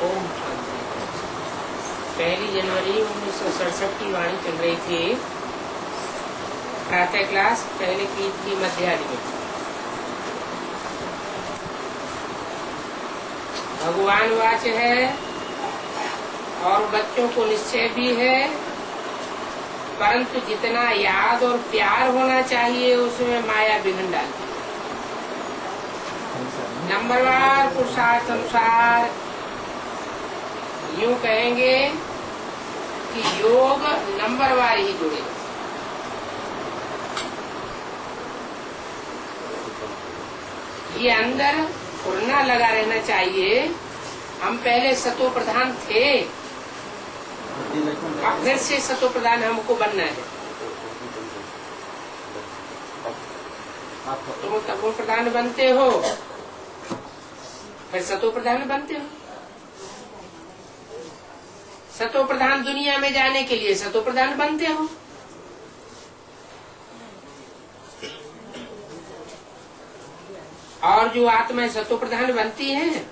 ओम शांति। 1 जनवरी 1967 की वाणी चल रही थी। प्रातः क्लास पहले की मध्याह्न में। भगवान वाच है और बच्चों को निश्चय भी है, परंतु जितना याद और प्यार होना चाहिए उसमें माया विघ्न डालती है। नंबरवार पुरुषार्थ अनुसार यूं कहेंगे कि योग नंबरवार ही जुड़े। ये अंदर फुरना लगा रहना चाहिए। हम पहले सतो प्रधान थे, अब फिर से सतो प्रधान हमको बनना है। तुम तमो प्रधान बनते हो, फिर सतो प्रधान बनते हो। सतो प्रधान दुनिया में जाने के लिए सतो प्रधान बनते हो। और जो आत्माएं सतो प्रधान बनती हैं,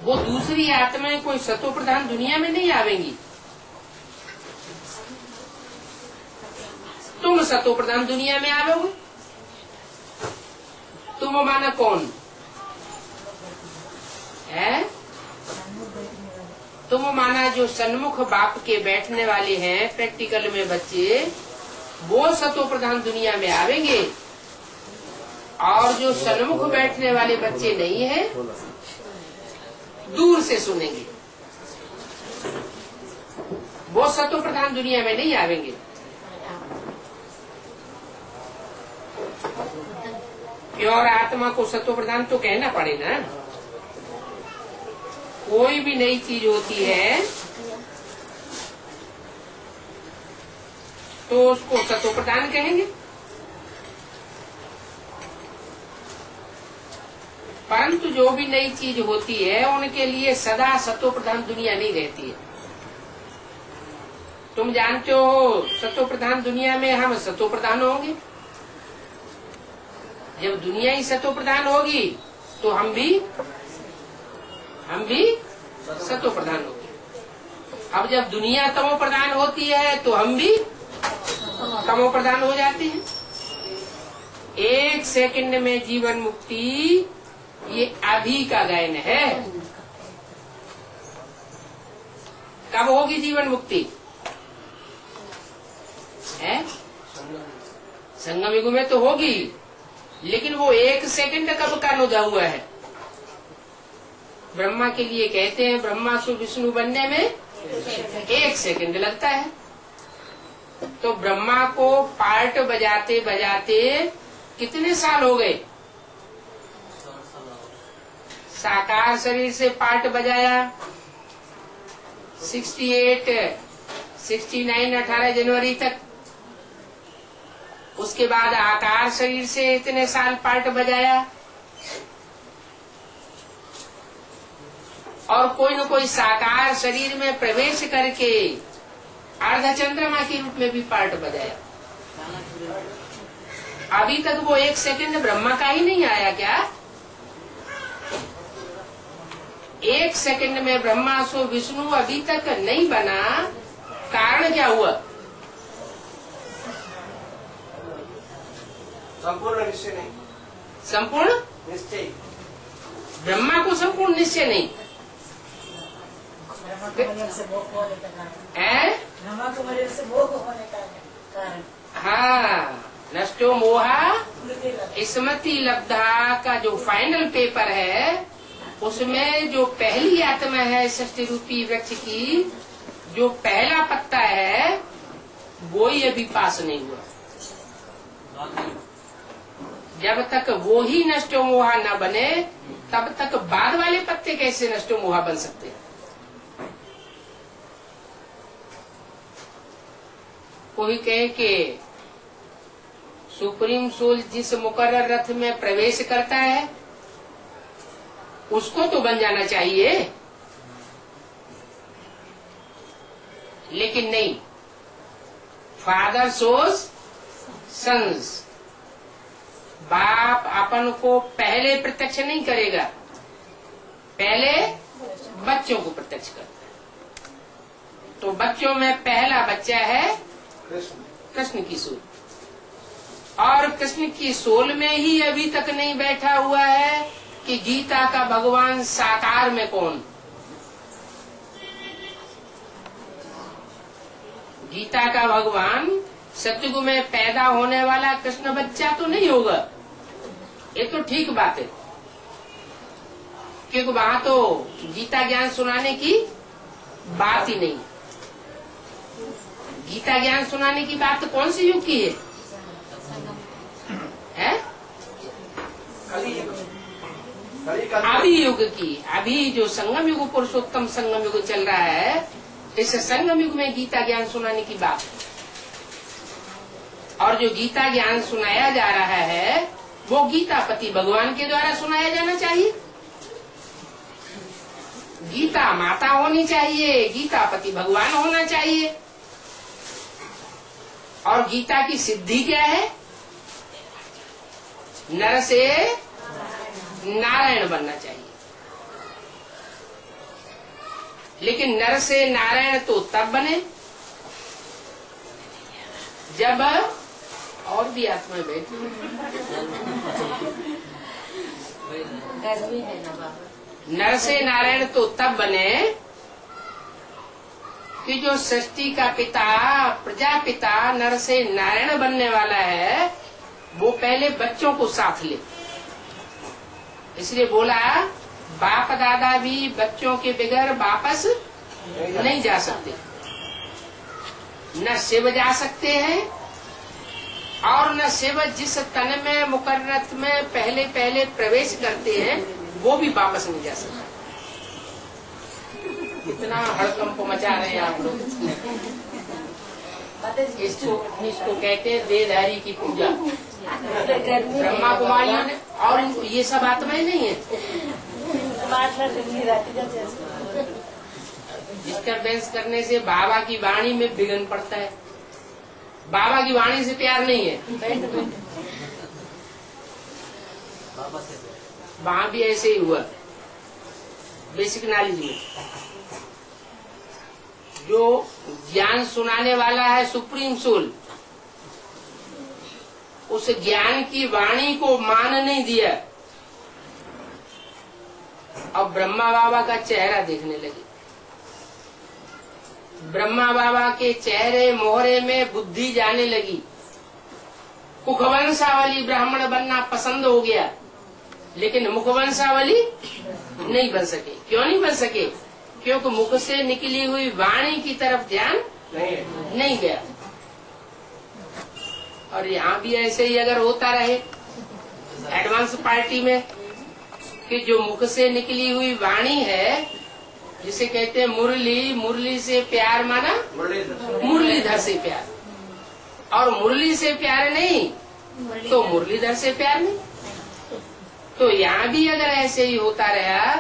वो दूसरी आत्माएं कोई सतो प्रधान दुनिया में नहीं आवेंगी। तुम सतो प्रधान दुनिया में आओगे। तुम माना कौन है? तुम माना जो सन्मुख बाप के बैठने वाले हैं प्रैक्टिकल में बच्चे, वो सतो प्रधान दुनिया में आवेंगे। और जो सन्मुख बैठने वाले बच्चे नहीं हैं, दूर से सुनेंगे, वो सतो प्रधान दुनिया में नहीं आवेंगे। प्योर आत्मा को सतो प्रधान तो कहना पड़ेगा। कोई भी नई चीज होती है तो उसको सतो प्रधान कहेंगे। परंतु जो भी नई चीज होती है उनके लिए सदा सतो प्रधान दुनिया नहीं रहती है। तुम जानते हो सतो प्रधान दुनिया में हम सतो प्रधान होंगे। जब दुनिया ही सतो प्रधान होगी तो हम भी सतो प्रधान होंगे। अब जब दुनिया तमो प्रधान होती है तो हम भी तमो प्रधान हो जाते हैं। 1 सेकंड में जीवन मुक्ति, ये अभी का गायन है। कब होगी जीवन मुक्ति? है संगम युग में तो होगी, लेकिन वो 1 सेकंड कब का अनुदा हुआ है? ब्रह्मा के लिए कहते हैं ब्रह्मा से विष्णु बनने में 1 सेकंड लगता है। तो ब्रह्मा को पार्ट बजाते बजाते कितने साल हो गए? साकार शरीर से पार्ट बजाया 68, 69, 18 जनवरी तक। उसके बाद आकार शरीर से इतने साल पार्ट बजाया, और कोई न कोई साकार शरीर में प्रवेश करके अर्ध चंद्रमा के रूप में भी पार्ट बजाया। अभी तक वो 1 सेकंड ब्रह्मा का ही नहीं आया क्या? 1 सेकंड में ब्रह्मा सो विष्णु अभी तक नहीं बना। कारण क्या हुआ? संपूर्ण निश्चय नहीं। संपूर्ण निश्चय। ब्रह्मा को संपूर्ण निश्चय नहीं है। हाँ, नष्टो मोहा स्मृति लब्धा का जो फाइनल पेपर है, उसमें जो पहली आत्मा है सृष्टि रूपी वृक्ष की, जो पहला पत्ता है, वो ही अभी पास नहीं हुआ। जब तक वो ही नष्टो मोहा न बने, तब तक बाद वाले पत्ते कैसे नष्टो मोहा बन सकते हैं? कोई कहे कि सुप्रीम सोल जिस मुकर्रर रथ में प्रवेश करता है उसको तो बन जाना चाहिए, लेकिन नहीं। फादर सोज सन्स, बाप अपन को पहले प्रत्यक्ष नहीं करेगा, पहले बच्चों को प्रत्यक्ष करता है। तो बच्चों में पहला बच्चा है कृष्ण की सोल, और कृष्ण की सोल में ही अभी तक नहीं बैठा हुआ है कि गीता का भगवान साकार में कौन। गीता का भगवान सतयुग में पैदा होने वाला कृष्ण बच्चा तो नहीं होगा, ये तो ठीक बात है, क्योंकि वहां तो गीता ज्ञान सुनाने की बात ही नहीं। गीता ज्ञान सुनाने की बात तो कौन सी युग की है? अभी युग की। अभी जो संगम युग, पुरुषोत्तम संगम युग चल रहा है, इस संगम युग में गीता ज्ञान सुनाने की बात है। और जो गीता ज्ञान सुनाया जा रहा है वो गीतापति भगवान के द्वारा सुनाया जाना चाहिए। गीता माता होनी चाहिए, गीतापति भगवान होना चाहिए। और गीता की सिद्धि क्या है? नर से नारायण बनना चाहिए। लेकिन नर से नारायण तो तब बने जब और भी आत्मा बैठी है ना। नर से नारायण तो तब बने कि जो सृष्टि का पिता, प्रजापिता नर से नारायण बनने वाला है, वो पहले बच्चों को साथ ले। इसलिए बोला बाप दादा भी बच्चों के बगैर वापस नहीं जा सकते। न शिव जा सकते हैं और न शिव जिस तन में मुकर्रत में पहले पहले प्रवेश करते हैं वो भी वापस नहीं जा सकते। कितना हड़कंप मचा रहे हैं आप लोग। इसको कहते हैं देहधारी की पूजा। ब्रह्मा कुमारियों ने, और इनको ये सब आत्माएं नहीं है। डिस्टर्बेंस करने से बाबा की वाणी में विघ्न पड़ता है। बाबा की वाणी से प्यार नहीं है। वहां भी ऐसे ही हुआ। बेसिक नॉलेज में जो ज्ञान सुनाने वाला है सुप्रीम सोल, उस ज्ञान की वाणी को मान नहीं दिया। अब ब्रह्मा बाबा का चेहरा देखने लगे। ब्रह्मा बाबा के चेहरे मोहरे में बुद्धि जाने लगी। मुखवंशावली ब्राह्मण बनना पसंद हो गया, लेकिन मुखवंशावली नहीं बन सके। क्यों नहीं बन सके? क्योंकि मुख से निकली हुई वाणी की तरफ ध्यान नहीं गया। और यहाँ भी ऐसे ही अगर होता रहे एडवांस पार्टी में, कि जो मुख से निकली हुई वाणी है, जिसे कहते हैं मुरली, मुरली से प्यार माना मुरलीधर से प्यार, और मुरली से प्यार नहीं तो मुरलीधर से प्यार नहीं। तो यहाँ भी अगर ऐसे ही होता रहा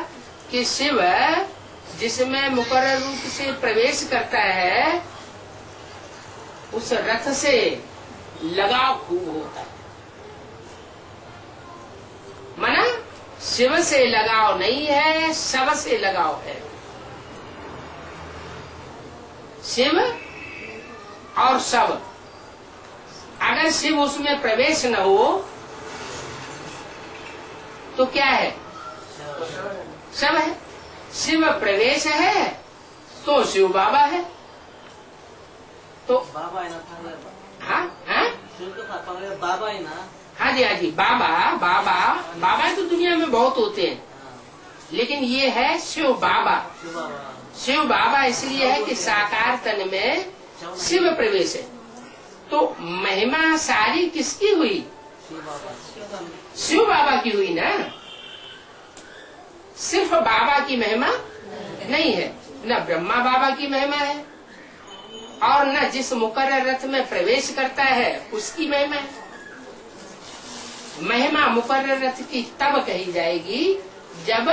कि शिव जिसमें मुकर्रर रूप से प्रवेश करता है, उस रथ से लगाव खूब होता है। माना शिव से लगाव नहीं है, शव से लगाव है। शिव और शव, अगर शिव उसमें प्रवेश न हो तो क्या है? शव है। शिव प्रवेश है तो शिव बाबा है। तो बाबा है ना, हाँ हाँ बाबा है ना। हाँ जी, हाँ जी, बाबा बाबा बाबा तो दुनिया में बहुत होते हैं, लेकिन ये है शिव बाबा। शिव बाबा इसलिए है कि साकार तन में शिव प्रवेश है। तो महिमा सारी किसकी हुई? शिव बाबा की हुई ना। सिर्फ बाबा की महिमा नहीं है, न ब्रह्मा बाबा की महिमा है, और न जिस मुकर्रर रथ में प्रवेश करता है उसकी महिमा है। महिमा मुकर्रर रथ की तब कही जाएगी जब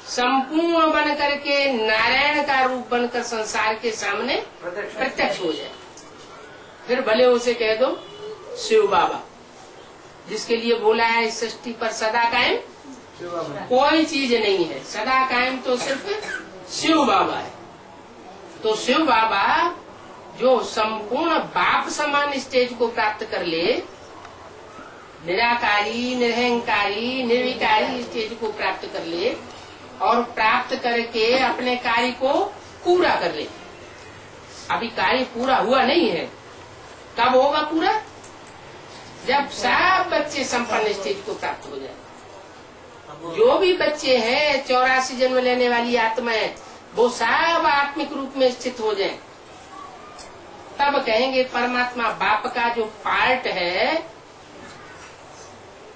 संपूर्ण बन करके नारायण का रूप बनकर संसार के सामने प्रत्यक्ष हो जाए। फिर भले उसे कह दो शिव बाबा, जिसके लिए बोला है सृष्टि पर सदा कायम कोई चीज नहीं है, सदा कायम तो सिर्फ शिव बाबा है। तो शिव बाबा जो संपूर्ण बाप समान स्टेज को प्राप्त कर ले, निराकारी, निरहंकारी, निर्विकारी स्टेज को प्राप्त कर ले और प्राप्त करके अपने कार्य को पूरा कर ले। अभी कार्य पूरा हुआ नहीं है, कब होगा पूरा? जब सब बच्चे संपन्न स्टेज को प्राप्त हो जाए। जो भी बच्चे हैं 84 जन्म लेने वाली आत्माएं, वो सब आत्मिक रूप में स्थित हो जाएं, तब कहेंगे परमात्मा बाप का जो पार्ट है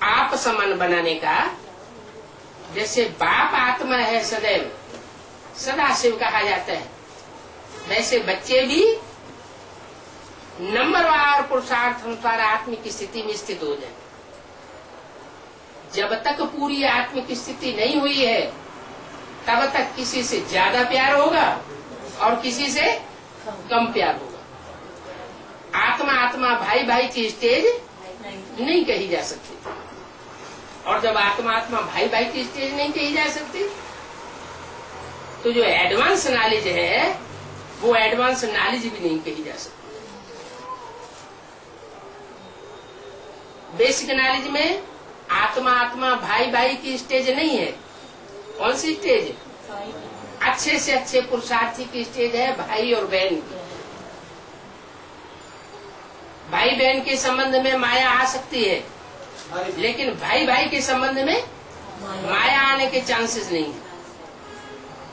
आप समान बनाने का, जैसे बाप आत्मा है सदैव सदा शिव कहा जाता है, वैसे बच्चे भी नंबरवार पुरुषार्थ अनुसार आत्मिक स्थिति में स्थित हो जाए। जब तक पूरी आत्मिक स्थिति नहीं हुई है तब तक किसी से ज्यादा प्यार होगा और किसी से कम प्यार होगा। आत्मा आत्मा भाई भाई की स्टेज नहीं कही जा सकती, और जब आत्मा आत्मा भाई भाई की स्टेज नहीं कही जा सकती तो जो एडवांस नॉलेज है वो एडवांस नॉलेज भी नहीं कही जा सकती। बेसिक नॉलेज में आत्मा आत्मा भाई भाई की स्टेज नहीं है। कौन सी स्टेज? अच्छे से अच्छे पुरुषार्थी की स्टेज है भाई और बहन की। भाई बहन के संबंध में माया आ सकती है, लेकिन भाई भाई के संबंध में माया आने के चांसेस नहीं है।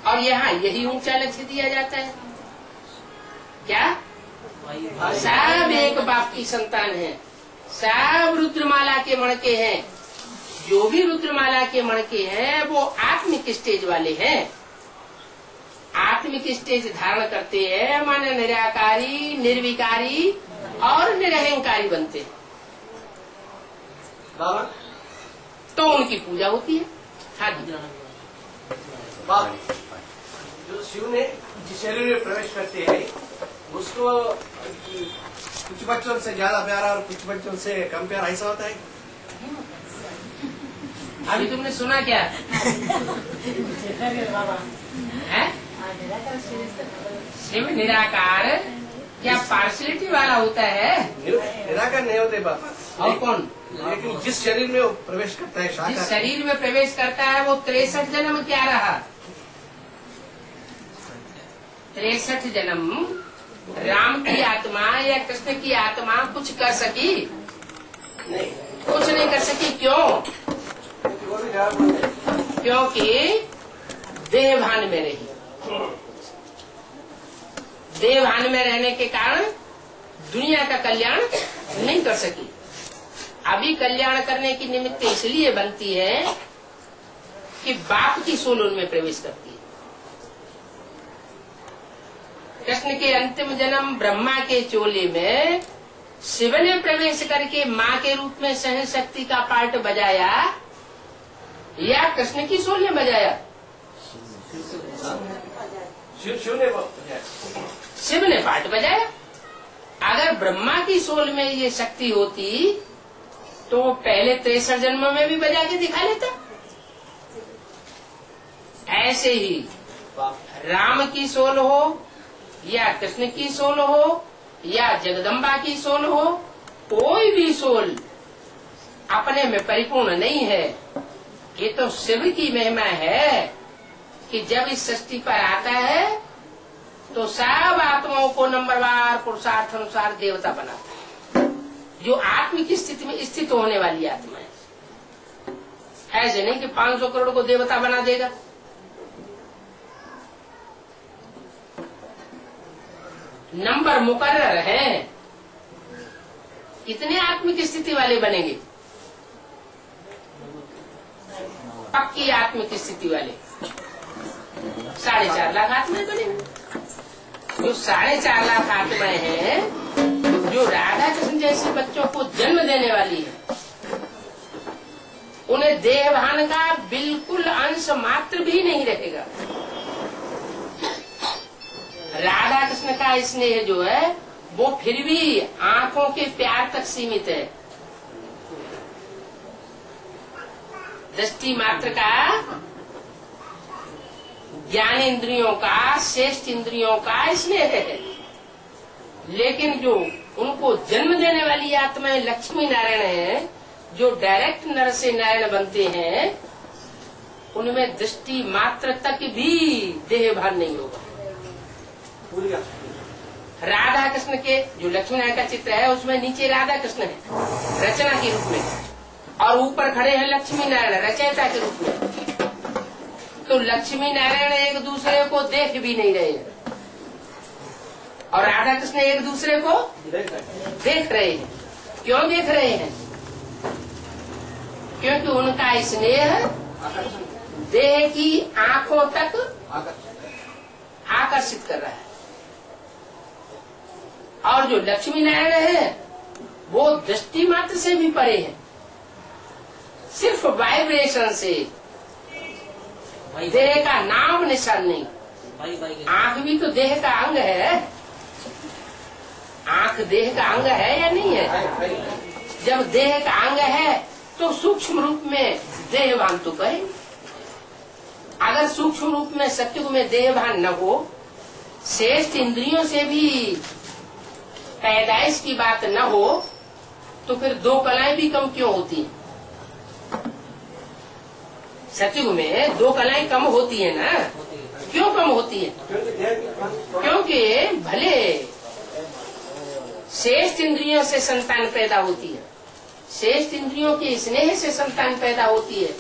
और यहाँ यही ऊंचा लक्ष्य दिया जाता है, क्या? सब एक बाप की संतान है, सब रुद्रमाला के मणके हैं। जो भी रुद्रमाला के मणके हैं वो आत्मिक स्टेज वाले हैं, आत्मिक स्टेज धारण करते हैं, माने निराकारी, निर्विकारी और निरहंकारी बनते हैं, तो उनकी पूजा होती है। हाँ जी। जो शिव ने जिस शरीर में प्रवेश करते हैं उसको कुछ बच्चों से ज्यादा प्यारा और कुछ बच्चों से कम प्यारा, ऐसा होता है? अभी तुमने सुना क्या है? शिव निराकार क्या पार्शलिटी वाला होता है? निराकार नहीं होते बाबा। और कौन? लेकिन जिस शरीर में वो प्रवेश करता है, जिस शरीर में प्रवेश करता है वो 63 जन्म क्या रहा? 63 जन्म राम की आत्मा या कृष्ण की आत्मा कुछ कर सकी? नहीं, कुछ नहीं कर सकी। क्यों? क्योंकि देहभान में रही। देहभान में रहने के कारण दुनिया का कल्याण नहीं कर सकी। अभी कल्याण करने की निमित्त इसलिए बनती है कि बाप की सोल उनमें प्रवेश करती है। कृष्ण के अंतिम जन्म ब्रह्मा के चोले में शिव ने प्रवेश करके माँ के रूप में सहन शक्ति का पार्ट बजाया या कृष्ण की सोल ने बजाया? शिव ने पार्ट बजाया। अगर ब्रह्मा की सोल में ये शक्ति होती तो वो पहले 63 जन्म में भी बजा के दिखा लेता। ऐसे ही राम की सोल हो या कृष्ण की सोल हो या जगदम्बा की सोल हो, कोई भी सोल अपने में परिपूर्ण नहीं है। ये तो शिव की महिमा है कि जब इस सृष्टि पर आता है तो सब आत्माओं को नंबरवार पुरुषार्थ अनुसार देवता बनाता है, जो आत्मिक स्थिति में स्थित होने वाली आत्मा है। ऐसे नहीं कि 500 करोड़ को देवता बना देगा। नंबर मुकर्रर है, कितने आत्मिक स्थिति वाले बनेंगे? पक्की आत्मिक स्थिति वाले 4.5 लाख आत्माएं बनेंगे। जो 4.5 लाख आत्माएं हैं जो राधा कृष्ण जैसे बच्चों को जन्म देने वाली है, उन्हें देहभान का बिल्कुल अंश मात्र भी नहीं रहेगा। राधा कृष्ण का स्नेह जो है वो फिर भी आंखों के प्यार तक सीमित है। दृष्टि मात्र का ज्ञान इंद्रियों का, श्रेष्ठ इंद्रियों का स्नेह है। लेकिन जो उनको जन्म देने वाली आत्माएं लक्ष्मी नारायण है, जो डायरेक्ट नर से नारायण बनते हैं, उनमें दृष्टि मात्र तक भी देह भान नहीं होगा। राधा कृष्ण के जो लक्ष्मी नारायण का चित्र है, उसमें नीचे राधा कृष्ण है रचना के रूप में, और ऊपर खड़े हैं लक्ष्मी नारायण रचयिता के रूप में। तो लक्ष्मी नारायण एक दूसरे को देख भी नहीं रहे हैं, और राधा कृष्ण एक दूसरे को देख रहे हैं। क्यों देख रहे हैं? क्योंकि उनका स्नेह देह की आंखों तक आकर्षित कर रहा है। और जो लक्ष्मी नारायण है, वो दृष्टि मात्र से भी परे है। सिर्फ वाइब्रेशन से, देह का नाम निशान नहीं। आंख भी तो देह का अंग है। आंख देह का अंग है या नहीं है? जब देह का अंग है तो सूक्ष्म रूप में देह भान तो करे। अगर सूक्ष्म रूप में सत्युग में देह भान न हो, श्रेष्ठ इंद्रियों से भी पैदाइश की बात न हो, तो फिर दो कलाएं भी कम क्यों होती हैं? सत्युग में दो कलाएं कम होती है ना। क्यों कम होती है? क्योंकि भले श्रेष्ठ इंद्रियों से संतान पैदा होती है, श्रेष्ठ इंद्रियों के स्नेह से संतान पैदा होती है,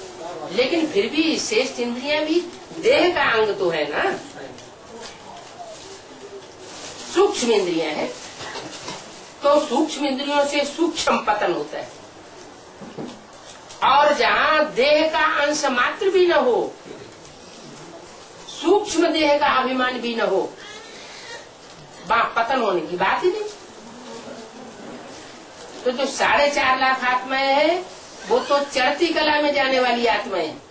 लेकिन फिर भी श्रेष्ठ इंद्रियां भी देह का अंग तो है ना, सूक्ष्म इंद्रियां हैं। तो सूक्ष्म इंद्रियों से सूक्ष्म पतन होता है। और जहाँ देह का अंश मात्र भी न हो, सूक्ष्म देह का अभिमान भी न हो, वहाँ पतन होने की बात ही नहीं। तो जो 4.5 लाख आत्माएं हैं, वो तो चढ़ती कला में जाने वाली आत्माएं हैं।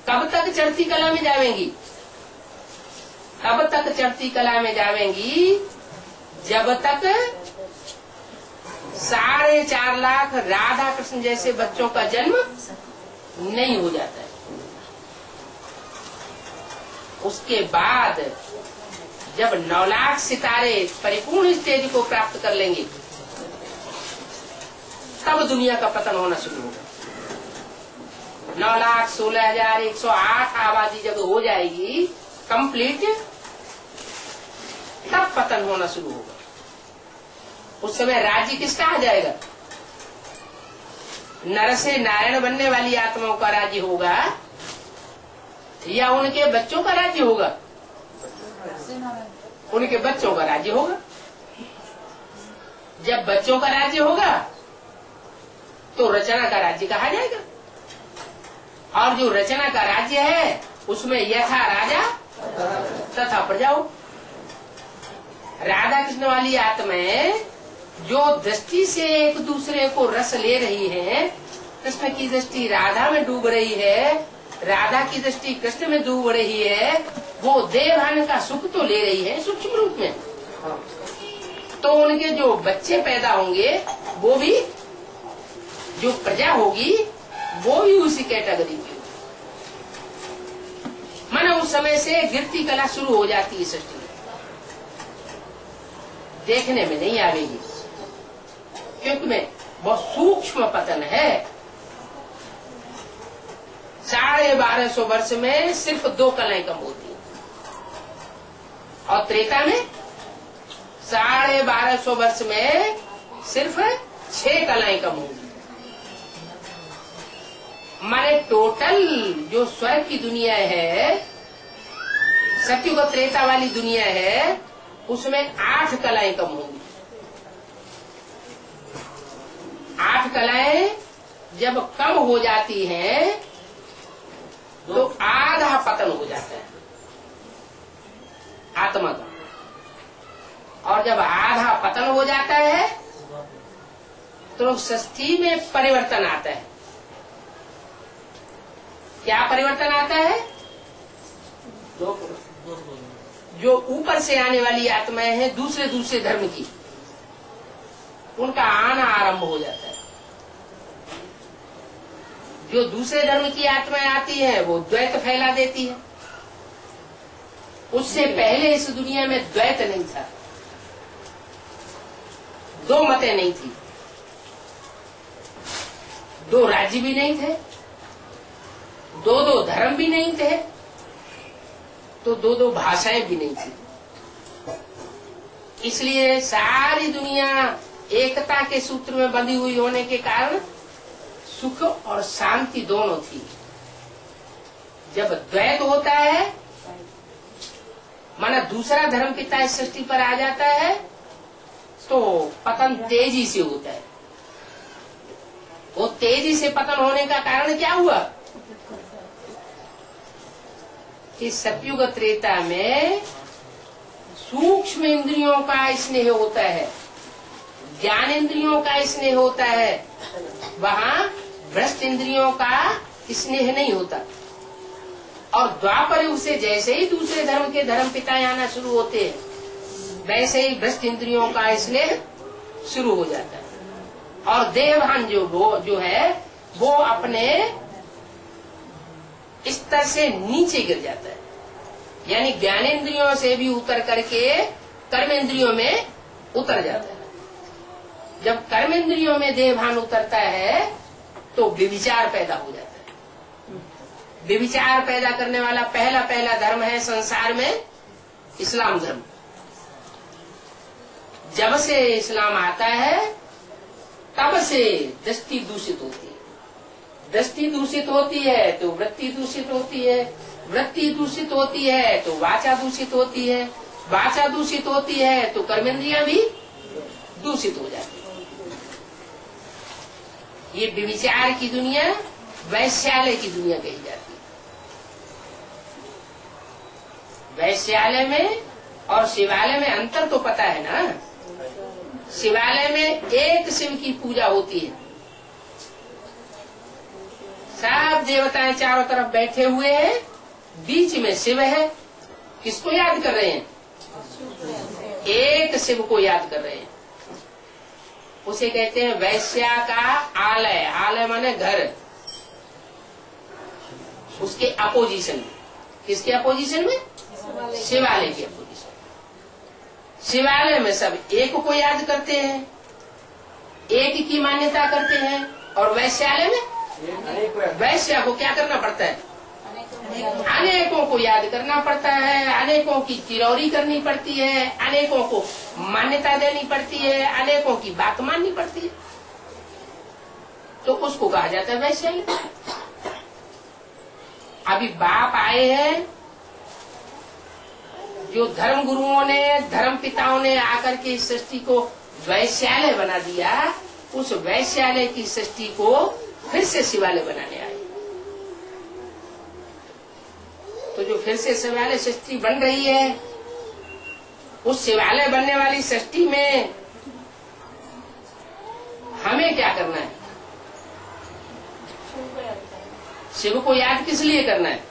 कब तक चढ़ती कला में जावेंगी? तब तक चढ़ती कला में जावेंगी जब तक 4.5 लाख राधा कृष्ण जैसे बच्चों का जन्म नहीं हो जाता है। उसके बाद जब 9 लाख सितारे परिपूर्ण स्टेज को प्राप्त कर लेंगे, तब दुनिया का पतन होना शुरू होगा। 9,16,108 आबादी जब हो जाएगी कंप्लीट, तब पतन होना शुरू होगा। उस समय राज्य किसका आ जाएगा? नर से नारायण बनने वाली आत्माओं का राज्य होगा या उनके बच्चों का राज्य होगा? उनके बच्चों का राज्य होगा। जब बच्चों का राज्य होगा तो रचना का राज्य कहा जाएगा। और जो रचना का राज्य है, उसमें यथा राजा तथा प्रजाओं। राधा कृष्ण वाली आत्माएं जो दृष्टि से एक दूसरे को रस ले रही है, कृष्ण की दृष्टि राधा में डूब रही है, राधा की दृष्टि कृष्ण में डूब रही है, वो देवभान का सुख तो ले रही है सूक्ष्म रूप में। तो उनके जो बच्चे पैदा होंगे, वो भी, जो प्रजा होगी वो भी उसी कैटेगरी की। माना उस समय से गिरती कला शुरू हो जाती है सृष्टि में, देखने में नहीं आवेगी, क्योंकि में बहुत सूक्ष्म पतन है। 1250 वर्ष में सिर्फ 2 कलाएं कम होती है, और त्रेता में 1250 वर्ष में सिर्फ 6 कलाएं कम होगी। माने टोटल जो स्वर्ग की दुनिया है, सत्युग त्रेता वाली दुनिया है, उसमें 8 कलाएं कम होंगी। 8 कलाएं जब कम हो जाती हैं तो आधा पतन हो जाता है आत्मा का। और जब आधा पतन हो जाता है तो सृष्टि में परिवर्तन आता है। क्या परिवर्तन आता है? जो ऊपर से आने वाली आत्माएं हैं दूसरे दूसरे धर्म की, उनका आना आरंभ हो जाता है। जो दूसरे धर्म की आत्माएं आती है वो द्वैत फैला देती है। उससे पहले इस दुनिया में द्वैत नहीं था, दो मतें नहीं थी, दो राज्य भी नहीं थे, दो दो धर्म भी नहीं थे, तो दो दो भाषाएं भी नहीं थी। इसलिए सारी दुनिया एकता के सूत्र में बंधी हुई होने के कारण सुख और शांति दोनों थी। जब द्वैत होता है, माना दूसरा धर्म पिता इस सृष्टि पर आ जाता है, तो पतन तेजी से होता है। वो तेजी से पतन होने का कारण क्या हुआ कि सतयुग त्रेता में सूक्ष्म इंद्रियों का स्नेह होता है, ज्ञान इंद्रियों का स्नेह होता है, वहाँ भ्रष्ट इंद्रियों का स्नेह नहीं होता। और द्वापर युग से जैसे ही दूसरे धर्म के धर्म पिता आना शुरू होते हैं, वैसे ही भ्रष्ट इंद्रियों का स्नेह शुरू हो जाता है। और देवभान जो है वो अपने स्तर से नीचे गिर जाता है, यानी ज्ञानेंद्रियों से भी उतर करके कर्मेंद्रियों में उतर जाता है। जब कर्मेंद्रियों में देवभान उतरता है तो व्यभिचार पैदा हो जाता है। व्यभिचार पैदा करने वाला पहला धर्म है संसार में इस्लाम धर्म। जब से इस्लाम आता है तब से दृष्टि दूषित होती है, दृष्टि दूषित होती है तो वृत्ति दूषित होती है, वृत्ति दूषित होती है तो वाचा दूषित होती है, वाचा दूषित होती है तो कर्मेंद्रियां भी दूषित हो जाती है। ये व्यभिचार की दुनिया वैश्यालय की दुनिया कही जाती है। वैश्यालय में और शिवालय में अंतर तो पता है ना। शिवालय में एक शिव की पूजा होती है, सब देवताएं चारों तरफ बैठे हुए हैं, बीच में शिव है। किसको याद कर रहे हैं? एक शिव को याद कर रहे हैं। उसे कहते हैं वैश्या का आलय। आलय माने घर। उसके अपोजिशन में, किसके अपोजिशन में? शिवालय के अपोजिशन। शिवालय में सब एक को याद करते हैं, एक की मान्यता करते हैं। और वैश्यालय में वैश्या को क्या करना पड़ता है? अनेकों को याद करना पड़ता है, अनेकों की चिरौरी करनी पड़ती है, अनेकों को मान्यता देनी पड़ती है, अनेकों की बात माननी पड़ती है। तो उसको कहा जाता है वैश्यालय। अभी बाप आए हैं, जो धर्म गुरुओं ने, धर्म पिताओं ने आकर के इस सृष्टि को वैश्यालय बना दिया, उस वैश्यालय की सृष्टि को फिर से शिवालय बनाने आए। तो जो फिर से शिवालय सृष्टि बन रही है, उस शिवालय बनने वाली सृष्टि में हमें क्या करना है? शिव को याद किस लिए करना है?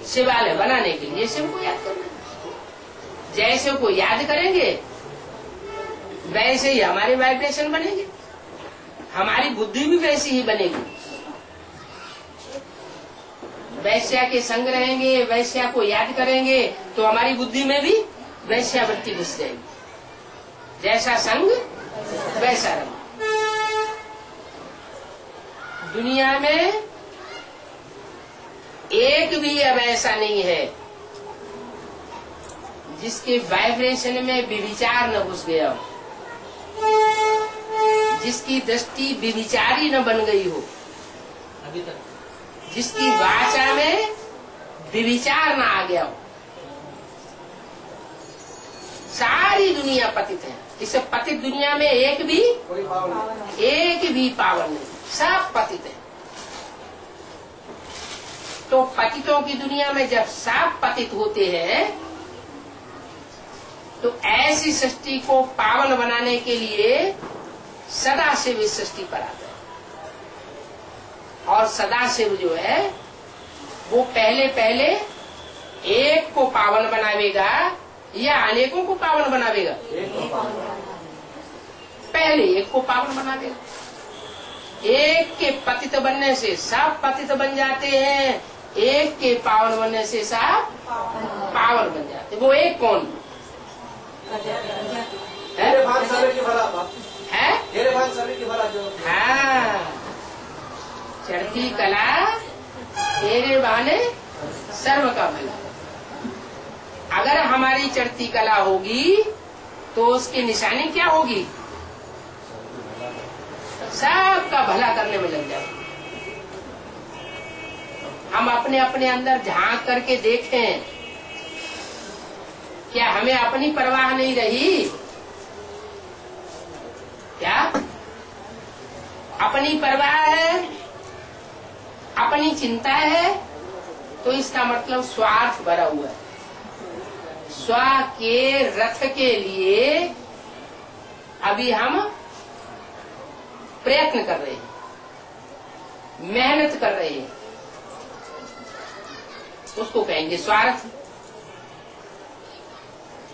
शिवालय बनाने के लिए शिव को याद करना है। जैसे को याद करेंगे वैसे ही हमारे वाइब्रेशन बनेंगे, हमारी बुद्धि भी वैसी ही बनेगी। वैश्या के संग रहेंगे, वैश्या को याद करेंगे तो हमारी बुद्धि में भी वैश्यावृत्ति घुस जाएगी। जैसा संग वैसा रंग। दुनिया में एक भी अब ऐसा नहीं है जिसके वाइब्रेशन में व्यभिचार न घुस गया हो, जिसकी दृष्टि व्यभिचारी न बन गई हो, अभी तक जिसकी वाचा में व्यभिचार न आ गया हो। सारी दुनिया पतित है। इस पतित दुनिया में एक भी पावन नहीं, सब पतित है। तो पतितों की दुनिया में जब सब पतित होते हैं तो ऐसी सृष्टि को पावन बनाने के लिए सदाशिव इस सृष्टि पर आता है। और सदाशिव जो है वो पहले एक को पावन बनावेगा या अनेकों को पावन बनावेगा? पहले एक को पावन बनावेगा। एक के पतित बनने से सब पतित बन जाते हैं, एक के पावन बनने से सब पावन बन जाते। वो एक कौन तेरे भान सभी की भला बाप है? तेरे भान सभी की भला जो हाँ, चढ़ती कला तेरे बहाने सर्व का भला। अगर हमारी चढ़ती कला होगी तो उसकी निशानी क्या होगी? सबका भला करने में लग जाए। हम अपने अपने अंदर झांक करके देखें, क्या हमें अपनी परवाह नहीं रही? क्या अपनी परवाह है, अपनी चिंता है, तो इसका मतलब स्वार्थ भरा हुआ है। स्व के रथ के लिए अभी हम प्रयत्न कर रहे हैं, मेहनत कर रहे हैं, उसको कहेंगे स्वार्थ।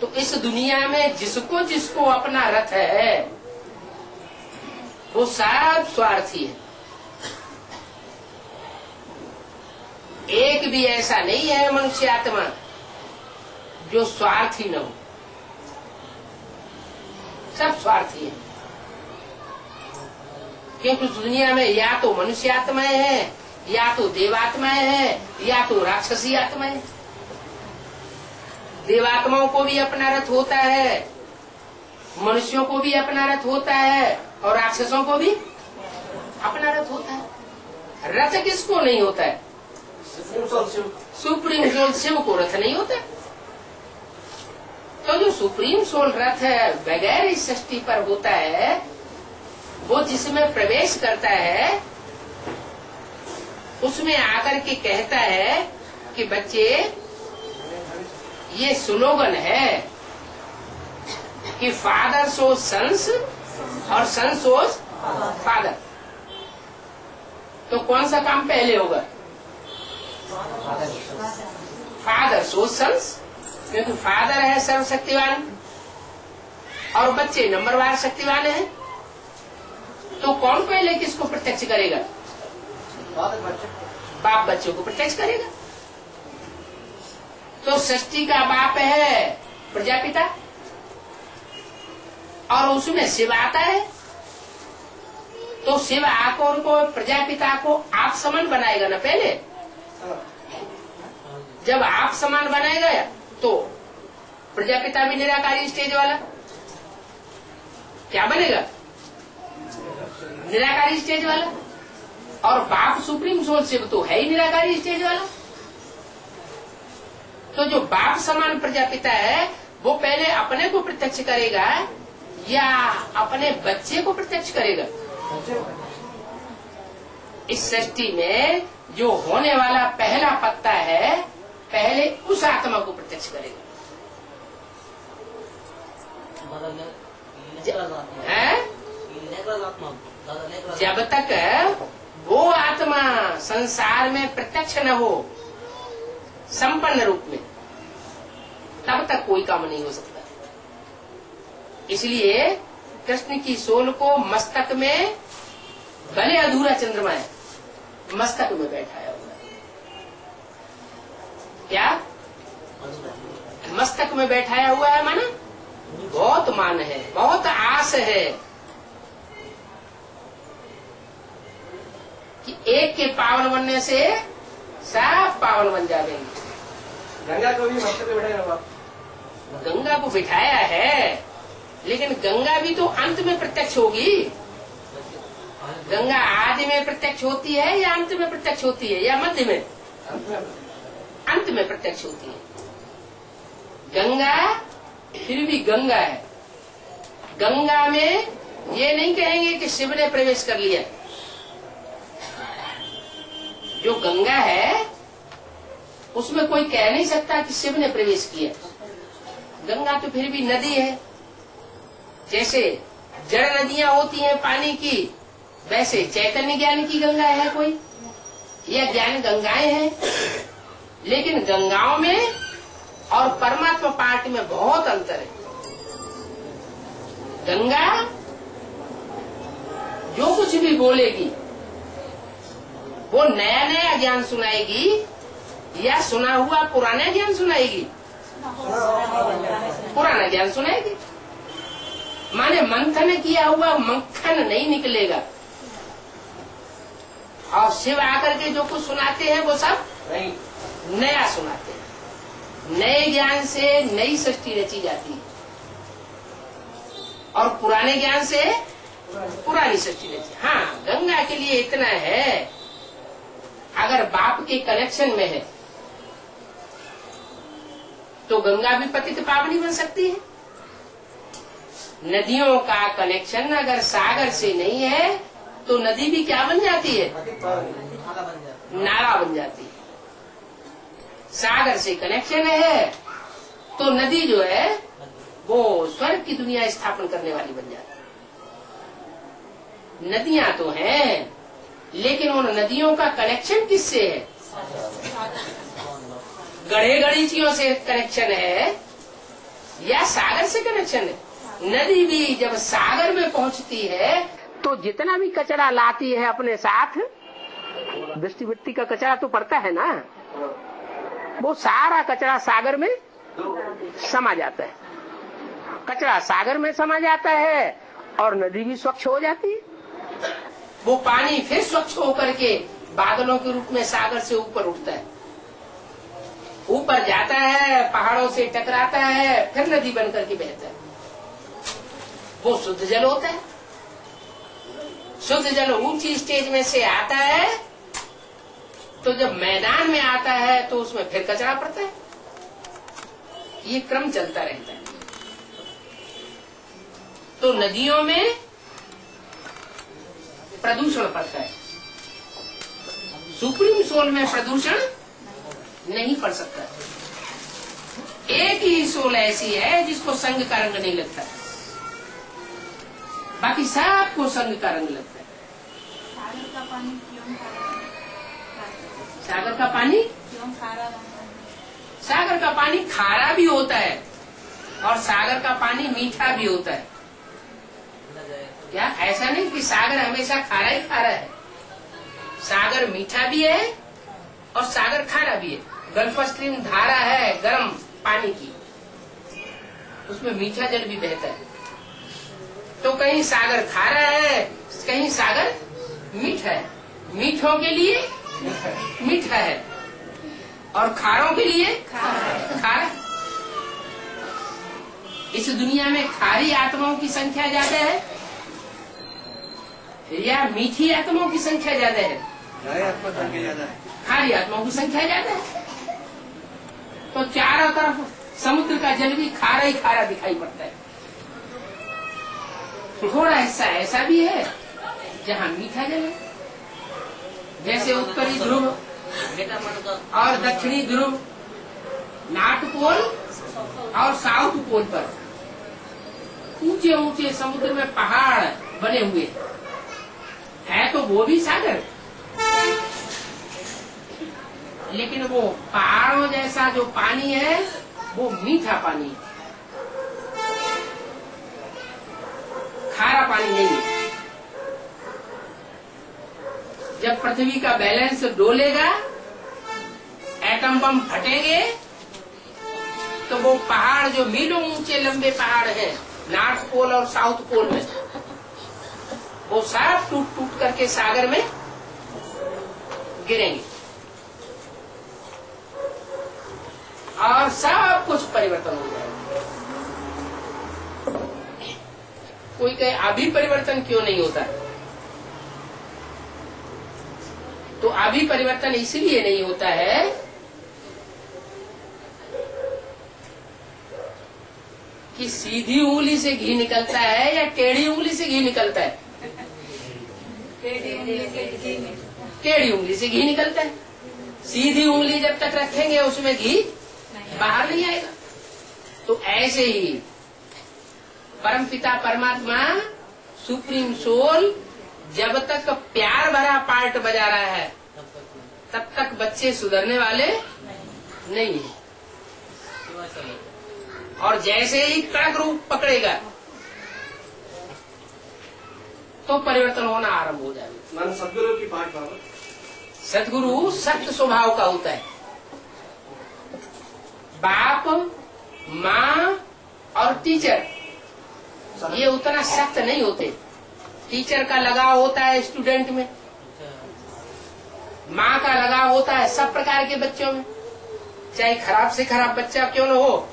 तो इस दुनिया में जिसको जिसको अपना रथ है वो सब स्वार्थी है। एक भी ऐसा नहीं है मनुष्य आत्मा जो स्वार्थी न हो, सब स्वार्थी है। क्योंकि उस दुनिया में या तो मनुष्य आत्माएं हैं, या तो देवात्माएं हैं, या तो राक्षसी आत्माएं। देवात्माओं को भी अपना रथ होता है, मनुष्यों को भी अपना रथ होता है, और राक्षसों को भी अपना रथ होता है। रथ किसको नहीं होता है? सुप्रीम सोल शिव को रथ नहीं होता। तो जो सुप्रीम सोल रथ है बगैर इस सृष्टि पर होता है, वो जिसमें प्रवेश करता है उसमें आकर के कहता है कि बच्चे ये स्लोगन है कि फादर सोज सन्स और सन सोज फादर। तो कौन सा काम पहले होगा? फादर सोज सन्स, क्योंकि फादर है सर्वशक्तिवान और बच्चे नंबरवार शक्तिवान है। तो कौन पहले किसको प्रत्यक्ष करेगा? बाप बच्चों को प्रत्यक्ष करेगा। तो सृष्टि का बाप है प्रजापिता, और उसमें शिव आता है। तो शिव आकर को प्रजापिता को आप समान बनाएगा ना पहले। जब आप समान बनाएगा तो प्रजापिता भी निराकारी स्टेज वाला क्या बनेगा? निराकारी स्टेज वाला। और बाप सुप्रीम सोल शिव तो है ही निराकारी स्टेज वाला। तो जो बाप समान प्रजापिता है वो पहले अपने को प्रत्यक्ष करेगा या अपने बच्चे को प्रत्यक्ष करेगा? इस सृष्टि में जो होने वाला पहला पत्ता है पहले उस आत्मा को प्रत्यक्ष करेगा। जब तक वो आत्मा संसार में प्रत्यक्ष न हो संपन्न रूप में, तब तक कोई काम नहीं हो सकता। इसलिए कृष्ण की सोल को मस्तक में, भले अधूरा चंद्रमा है, मस्तक में बैठाया हुआ है। क्या मस्तक में बैठाया हुआ है? माना बहुत मान है, बहुत आस है कि एक के पावन बनने से सब पावन बन जाएंगे। गंगा को भी मस्तक में बैठाया बाप। गंगा को बिठाया है, लेकिन गंगा भी तो अंत में प्रत्यक्ष होगी। गंगा आदि में प्रत्यक्ष होती है या अंत में प्रत्यक्ष होती है या मध्य में? अंत में प्रत्यक्ष होती है। गंगा फिर भी गंगा है। गंगा में ये नहीं कहेंगे कि शिव ने प्रवेश कर लिया। जो गंगा है उसमें कोई कह नहीं सकता कि शिव ने प्रवेश किया। गंगा तो फिर भी नदी है। जैसे जड़ नदियां होती हैं पानी की, वैसे चैतन्य ज्ञान की गंगा है कोई, यह ज्ञान गंगाएं हैं। लेकिन गंगाओं में और परमात्मा पाठ में बहुत अंतर है। गंगा जो कुछ भी बोलेगी वो नया नया ज्ञान सुनाएगी या सुना हुआ पुराना ज्ञान सुनाएगी? पुराना ज्ञान सुनाएगी। माने मंथन किया हुआ मक्खन नहीं निकलेगा। और शिव आकर के जो कुछ सुनाते हैं वो सब नया सुनाते हैं। नए ज्ञान से नई सृष्टि रची जाती है और पुराने ज्ञान से पुरानी सृष्टि रची। हाँ, गंगा के लिए इतना है, अगर बाप के कनेक्शन में है तो गंगा भी पतित पावनी बन सकती है। नदियों का कनेक्शन अगर सागर से नहीं है तो नदी भी क्या बन जाती है? नाला बन जाती है। सागर से कनेक्शन है तो नदी जो है वो स्वर्ग की दुनिया स्थापन करने वाली बन जाती है। नदियां तो हैं, लेकिन उन नदियों का कनेक्शन किससे है? गढ़े गणितियों से कनेक्शन है या सागर से कनेक्शन है? नदी भी जब सागर में पहुंचती है तो जितना भी कचरा लाती है अपने साथ, दृष्टि वृत्ति का कचरा तो पड़ता है ना, वो सारा कचरा सागर में समा जाता है। कचरा सागर में समा जाता है और नदी भी स्वच्छ हो जाती है। वो पानी फिर स्वच्छ होकर के बादलों के रूप में सागर से ऊपर उठता है, ऊपर जाता है, पहाड़ों से टकराता है, फिर नदी बनकर के बहता है। वो शुद्ध जल होता है। शुद्ध जल ऊंची स्टेज में से आता है तो जब मैदान में आता है तो उसमें फिर कचरा पड़ता है। ये क्रम चलता रहता है। तो नदियों में प्रदूषण पड़ता है, सुप्रीम सोल में प्रदूषण नहीं पड़ सकता। एक ही सोल ऐसी है जिसको संग का रंग नहीं लगता, बाकी सबको संग का रंग लगता है। सागर का पानी क्यों खारा? सागर का पानी क्यों खारा? सागर का पानी खारा भी होता है और सागर का पानी मीठा भी होता है। क्या ऐसा नहीं कि सागर हमेशा खारा ही खारा है? सागर मीठा भी है और सागर खारा भी है। गल्फ स्ट्रीम धारा है गर्म पानी की, उसमें मीठा जल भी बहता है। तो कहीं सागर खारा है, कहीं सागर मीठा है। मीठों के लिए मीठा है और खारों के लिए खारा। इस दुनिया में खारी आत्माओं की संख्या ज्यादा है या मीठी आत्माओं की संख्या ज्यादा है? खारी आत्माओं की संख्या ज्यादा है। तो चारों तरफ समुद्र का जल भी खारा ही खारा दिखाई पड़ता है। थोड़ा हिस्सा ऐसा भी है जहाँ मीठा जल है, जैसे उत्तरी ध्रुव और दक्षिणी ध्रुव, नॉर्थ पोल और साउथ पोल पर ऊंचे ऊंचे समुद्र में पहाड़ बने हुए है, तो वो भी सागर, लेकिन वो पहाड़ों जैसा जो पानी है वो मीठा पानी है, खारा पानी नहीं है। जब पृथ्वी का बैलेंस डोलेगा, एटम बम फटेंगे, तो वो पहाड़ जो मीलों ऊंचे लंबे पहाड़ हैं नॉर्थ पोल और साउथ पोल में, वो सब टूट टूट करके सागर में गिरेंगे और सब कुछ परिवर्तन हो जाएगा। कोई कहे अभी परिवर्तन क्यों नहीं होता? तो अभी परिवर्तन इसलिए नहीं होता है कि सीधी उंगली से घी निकलता है या टेढ़ी उंगली से घी निकलता है? टेढ़ी उंगली से घी निकलता है। सीधी उंगली जब तक रखेंगे उसमें घी बाहर नहीं आएगा। तो ऐसे ही परमपिता परमात्मा सुप्रीम सोल जब तक प्यार भरा पार्ट बजा रहा है तब तक बच्चे सुधरने वाले नहीं है। और जैसे ही कड़क रूप पकड़ेगा तो परिवर्तन होना आरंभ हो जाएगा। सदगुरु की पाठ बाबा, सदगुरु सख्त स्वभाव का होता है। बाप, माँ और टीचर ये उतना सख्त नहीं होते। टीचर का लगाव होता है स्टूडेंट में, माँ का लगाव होता है सब प्रकार के बच्चों में, चाहे खराब से खराब बच्चा क्यों न हो,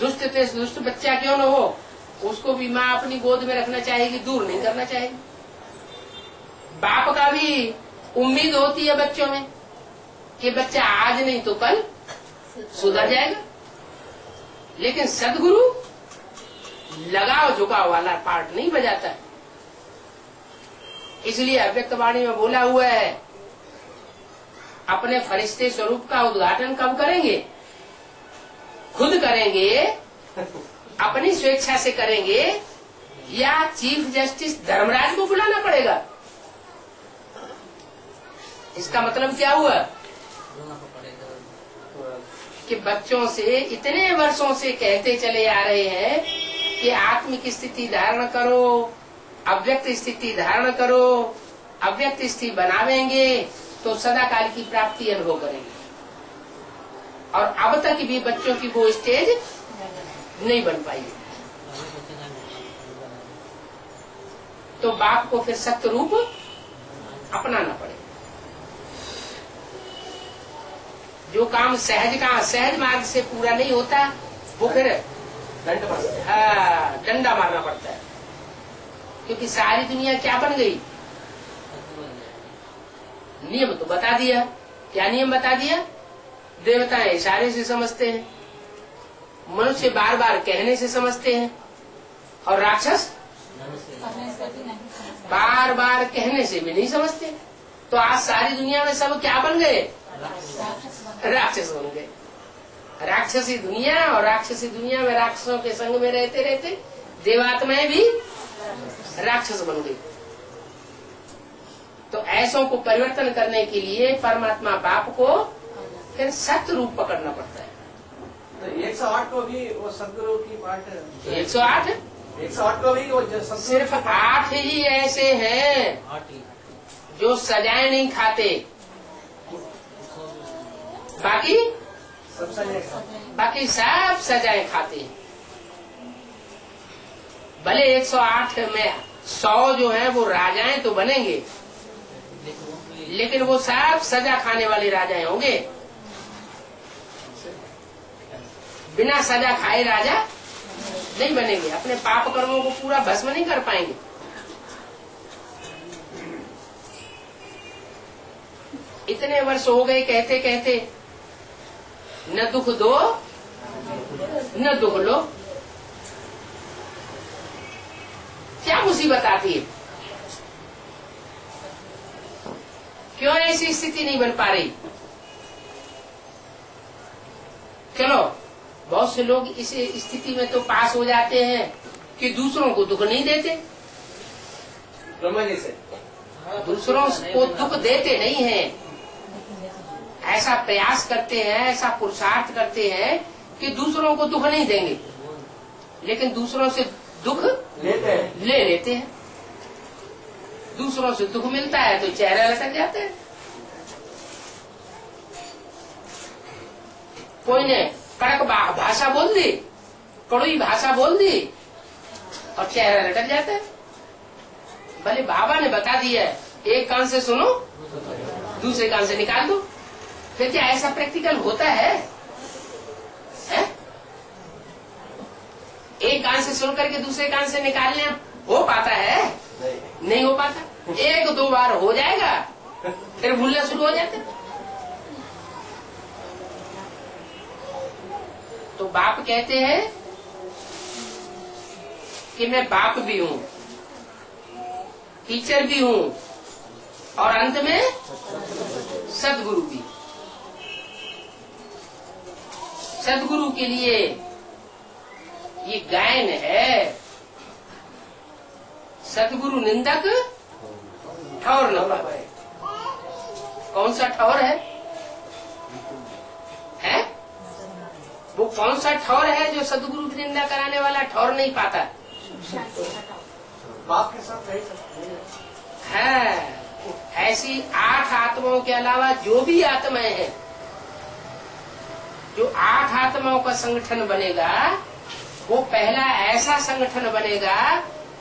दुष्ट से दुष्ट बच्चा क्यों न हो, उसको भी माँ अपनी गोद में रखना चाहेगी, दूर नहीं करना चाहेगी। बाप का भी उम्मीद होती है बच्चों में कि बच्चा आज नहीं तो कल सुधर जाएगा। लेकिन सदगुरु लगाव झुकाव वाला पार्ट नहीं बजाता है। इसलिए अव्यक्त वाणी में बोला हुआ है, अपने फरिश्ते स्वरूप का उद्घाटन कब करेंगे? खुद करेंगे, अपनी स्वेच्छा से करेंगे, या चीफ जस्टिस धर्मराज को बुलाना पड़ेगा? इसका मतलब क्या हुआ कि बच्चों से इतने वर्षों से कहते चले आ रहे हैं कि आत्मिक स्थिति धारण करो, अव्यक्त स्थिति धारण करो, अव्यक्त स्थिति बनावेंगे तो सदा काल की प्राप्ति अनुभव करेंगे। और अब तक भी बच्चों की वो स्टेज नहीं बन पाई। तो बाप को फिर सत्य रूप अपनाना पड़ेगा। जो काम सहज मार्ग से पूरा नहीं होता वो फिर डंडा मारना पड़ता है। क्योंकि सारी दुनिया क्या बन गई? नियम तो बता दिया। क्या नियम बता दिया? देवताएं इशारे से समझते हैं, मनुष्य बार बार कहने से समझते हैं, और राक्षस बार बार कहने से भी नहीं समझते। तो आज सारी दुनिया में सब क्या बन गए? राक्षस बन गए। राक्षसी दुनिया, और राक्षसी दुनिया में राक्षसों के संग में रहते रहते देवात्माएं भी राक्षस बन गई। तो ऐसों को परिवर्तन करने के लिए परमात्मा बाप को फिर सत्य रूप पकड़ना पड़ता है। तो 108 को भी वो सदगुरु की पार्ट 108 को भी वो सिर्फ 8 ही ऐसे हैं जो सजाएं नहीं खाते, बाकी सब सजाएं खाते हैं। भले 108 में 100 जो है वो राजाएं तो बनेंगे, लेकिन वो सब सजा खाने वाले राजाएं होंगे। बिना सजा खाए राजा नहीं बनेंगे। अपने पाप कर्मों को पूरा भस्म नहीं कर पाएंगे। इतने वर्ष हो गए कहते कहते, न दुख दो न दुख लो। क्या मुसीबत आती है? क्यों ऐसी स्थिति नहीं बन पा रही? चलो, बहुत से लोग इस स्थिति में तो पास हो जाते हैं कि दूसरों को दुख नहीं देते। ब्रह्मा जी से दूसरों को दुख देते नहीं हैं। ऐसा प्रयास करते हैं, ऐसा पुरुषार्थ करते हैं कि दूसरों को दुख नहीं देंगे, लेकिन दूसरों से दुख ले लेते हैं। दूसरों से दुख मिलता है तो चेहरा लटक जाता है। कोई ने कड़क भाषा बोल दी, कड़वी भाषा बोल दी, और चेहरा लटक जाता है। भले बाबा ने बता दिया, एक कान से सुनो दूसरे कान से निकाल दो। फिर क्या ऐसा प्रैक्टिकल होता है? एक कान से सुन करके दूसरे कान से निकालने हो पाता है? नहीं हो पाता। एक दो बार हो जाएगा, फिर भूलना शुरू हो जाता है। तो बाप कहते हैं कि मैं बाप भी हूँ, टीचर भी हूँ, और अंत में सदगुरु भी। सदगुरु के लिए ये गायन है, सदगुरु निंदक ठौर न पाए। कौन सा ठौर है? वो कौन सा ठौर है जो सदगुरु की निंदा कराने वाला ठौर नहीं पाता? बाप के साथ रह सकते है। ऐसी 8 आत्माओं के अलावा जो भी आत्माएं हैं, जो 8 आत्माओं का संगठन बनेगा, वो पहला ऐसा संगठन बनेगा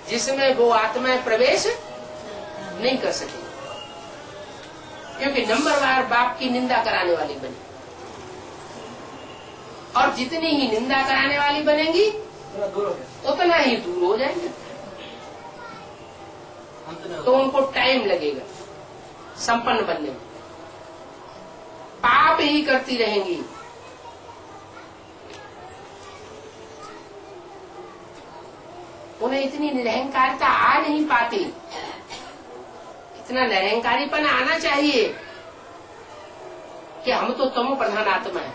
जिसमें वो आत्माएं प्रवेश नहीं कर सकेंगी, क्योंकि नंबरवार बाप की निंदा कराने वाली बनी, और जितनी ही निंदा कराने वाली बनेंगी थोड़ा दूर हो गया। उतना ही दूर हो जाएंगे। अंत में तो उनको टाइम लगेगा संपन्न बनने में, पाप ही करती रहेंगी। उन्हें इतनी निरहंकारता आ नहीं पाती, इतना निरहंकारीपन आना चाहिए कि हम तो तमो प्रधान आत्मा है।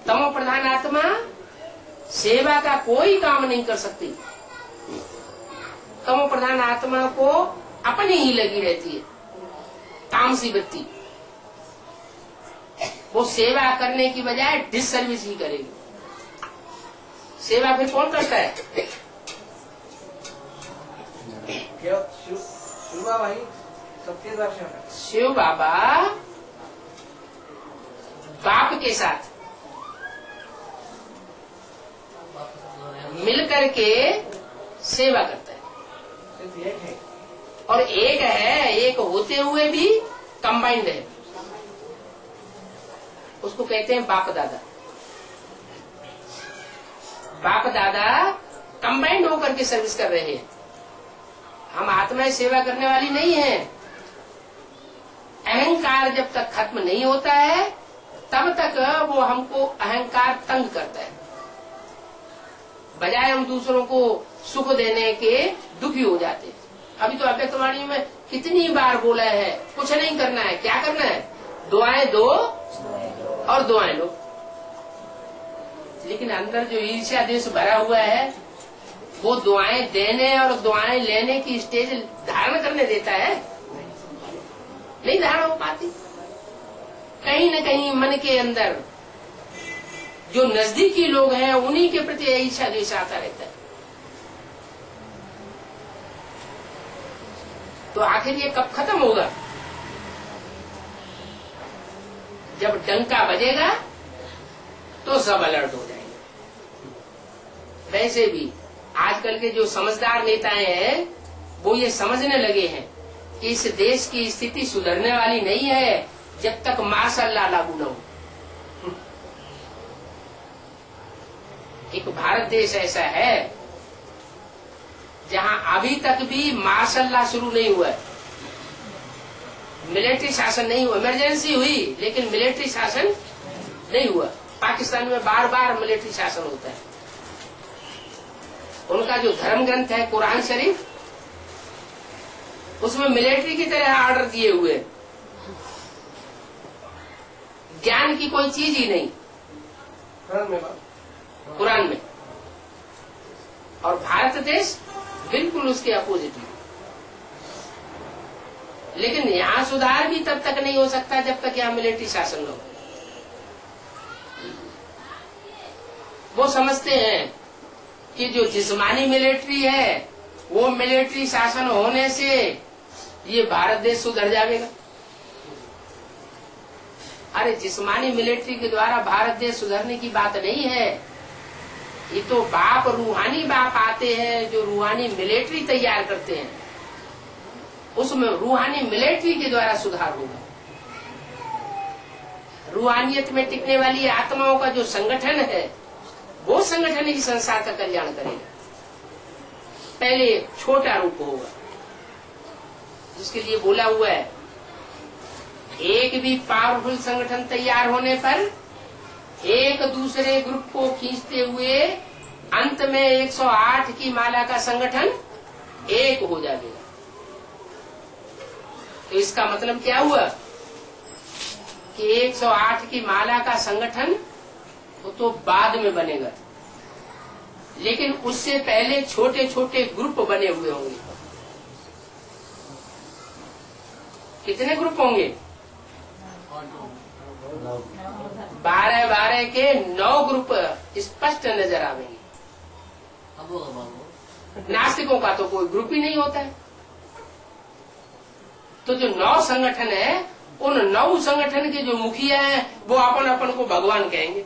तमो प्रधान आत्मा सेवा का कोई काम नहीं कर सकती। तमो प्रधान आत्मा को अपनी ही लगी रहती है तामसी वृत्ति। वो सेवा करने की बजाय डिससर्विस ही करेगी। सेवा फिर कौन करता है? क्या शिव बाबा ही सबके दर्शन है। शिव बाबा बाप के साथ मिलकर के सेवा करता है, सिर्फ एक है। और एक है, एक होते हुए भी कंबाइंड है। उसको कहते हैं बाप दादा। बाप दादा कंबाइंड होकर के सर्विस कर रहे हैं। हम आत्माएं सेवा करने वाली नहीं है। अहंकार जब तक खत्म नहीं होता है तब तक वो हमको अहंकार तंग करता है। बजाय हम दूसरों को सुख देने के दुखी हो जाते हैं। अभी तो अव्यक्तवाणी में कितनी बार बोला है, कुछ नहीं करना है। क्या करना है? दुआएं दो और दुआएं लो। लेकिन अंदर जो ईर्ष्या देश भरा हुआ है वो दुआएं देने और दुआएं लेने की स्टेज धारण करने देता है? नहीं धारण हो पाती। कहीं न कहीं मन के अंदर जो नजदीकी लोग हैं उन्हीं के प्रति ईर्ष्या द्वेष आता रहता है। तो आखिर ये कब खत्म होगा? जब डंका बजेगा तो सब अलर्ट हो जाएंगे। वैसे भी आजकल के जो समझदार नेताएं हैं वो ये समझने लगे हैं कि इस देश की स्थिति सुधरने वाली नहीं है जब तक मार्शल लॉ लागू न हो। एक भारत देश ऐसा है जहां अभी तक भी मार्शल लॉ शुरू नहीं हुआ है। मिलिट्री शासन नहीं हुआ। इमरजेंसी हुई लेकिन मिलिट्री शासन नहीं हुआ। पाकिस्तान में बार बार मिलिट्री शासन होता है। उनका जो धर्म ग्रंथ है कुरान शरीफ, उसमें मिलिट्री की तरह ऑर्डर दिए हुए, ज्ञान की कोई चीज ही नहीं कुरान में। और भारत देश बिल्कुल उसके अपोजिट है। लेकिन यहाँ सुधार भी तब तक नहीं हो सकता जब तक यहाँ मिलिट्री शासन न हो। वो समझते हैं कि जो जिस्मानी मिलिट्री है वो मिलिट्री शासन होने से ये भारत देश सुधर जाएगा। अरे जिस्मानी मिलिट्री के द्वारा भारत देश सुधरने की बात नहीं है। ये तो बाप रूहानी बाप आते हैं जो रूहानी मिलिट्री तैयार करते हैं, उसमें रूहानी मिलिट्री के द्वारा सुधार होगा। रूहानियत में टिकने वाली आत्माओं का जो संगठन है वो संगठन ही संसार का कल्याण करेगा। पहले छोटा रूप होगा जिसके लिए बोला हुआ है एक भी पावरफुल संगठन तैयार होने पर एक दूसरे ग्रुप को खींचते हुए अंत में 108 की माला का संगठन एक हो जाएगा। तो इसका मतलब क्या हुआ कि 108 की माला का संगठन वो तो बाद में बनेगा, लेकिन उससे पहले छोटे छोटे ग्रुप बने हुए होंगे। कितने ग्रुप होंगे? 12 के 9 ग्रुप स्पष्ट नजर आवेंगे। नास्तिकों का तो कोई ग्रुप ही नहीं होता है। तो जो 9 संगठन है, उन 9 संगठन के जो मुखिया हैं वो अपन अपन को भगवान कहेंगे।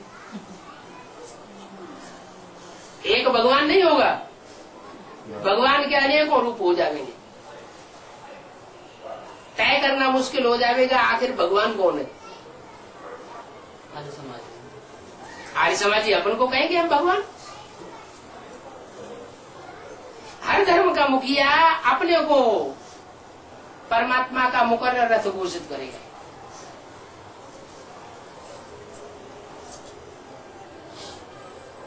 एक भगवान नहीं होगा, भगवान के अनेकों रूप हो जाएंगे। तय करना मुश्किल हो जाएगा आखिर भगवान कौन है। आर्य समाजी अपन को कहेंगे हम भगवान। हर धर्म का मुखिया अपने को परमात्मा का मुकर्रर रथ घोषित करेगा।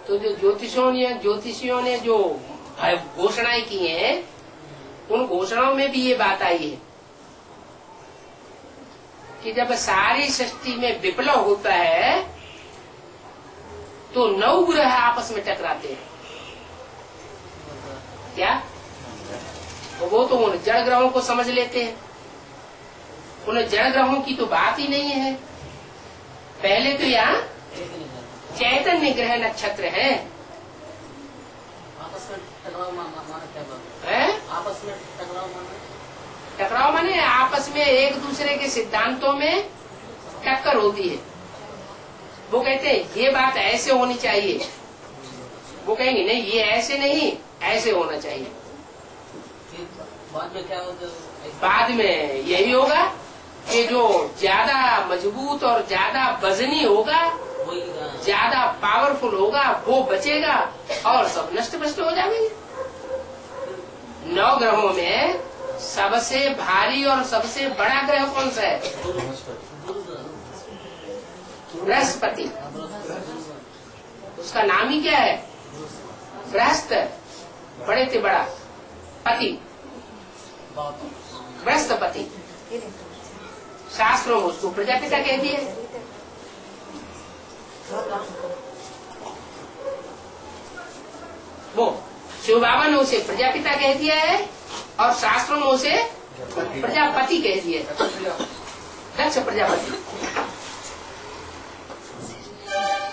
तो जो ज्योतिषियों ने जो घोषणाएं की हैं, उन घोषणाओं में भी ये बात आई है कि जब सारी सृष्टि में विप्लव होता है तो 9 ग्रह आपस में टकराते हैं। क्या? तो वो तो उन जड़ ग्रहों को समझ लेते हैं। उन जड़ ग्रहों की तो बात ही नहीं है। पहले तो यहाँ चैतन्य ग्रह नक्षत्र है। आपस में टकराव माना क्या बात है? आपस में टकराव माना, टकराव माने आपस में एक दूसरे के सिद्धांतों में टक्कर होती है। वो कहते हैं ये बात ऐसे होनी चाहिए, वो कहेंगे नहीं ये ऐसे नहीं, ऐसे होना चाहिए। बाद में क्या होगा? बाद में यही होगा कि जो ज्यादा मजबूत और ज्यादा वजनी होगा, वही ज्यादा पावरफुल होगा, वो बचेगा और सब नष्ट भ्रष्ट हो जाएंगे। 9 ग्रहों में सबसे भारी और सबसे बड़ा ग्रह कौन सा है? बृहस्पति। उसका नाम ही क्या है? बृहस्पति, बड़े से बड़ा पति, बृहस्पति। शास्त्रों में उसको प्रजापिता कह दिए। वो शिव बाबा ने उसे प्रजापिता कह दिया है और शास्त्रों में उसे प्रजापति कह दिया है, दक्ष प्रजापति।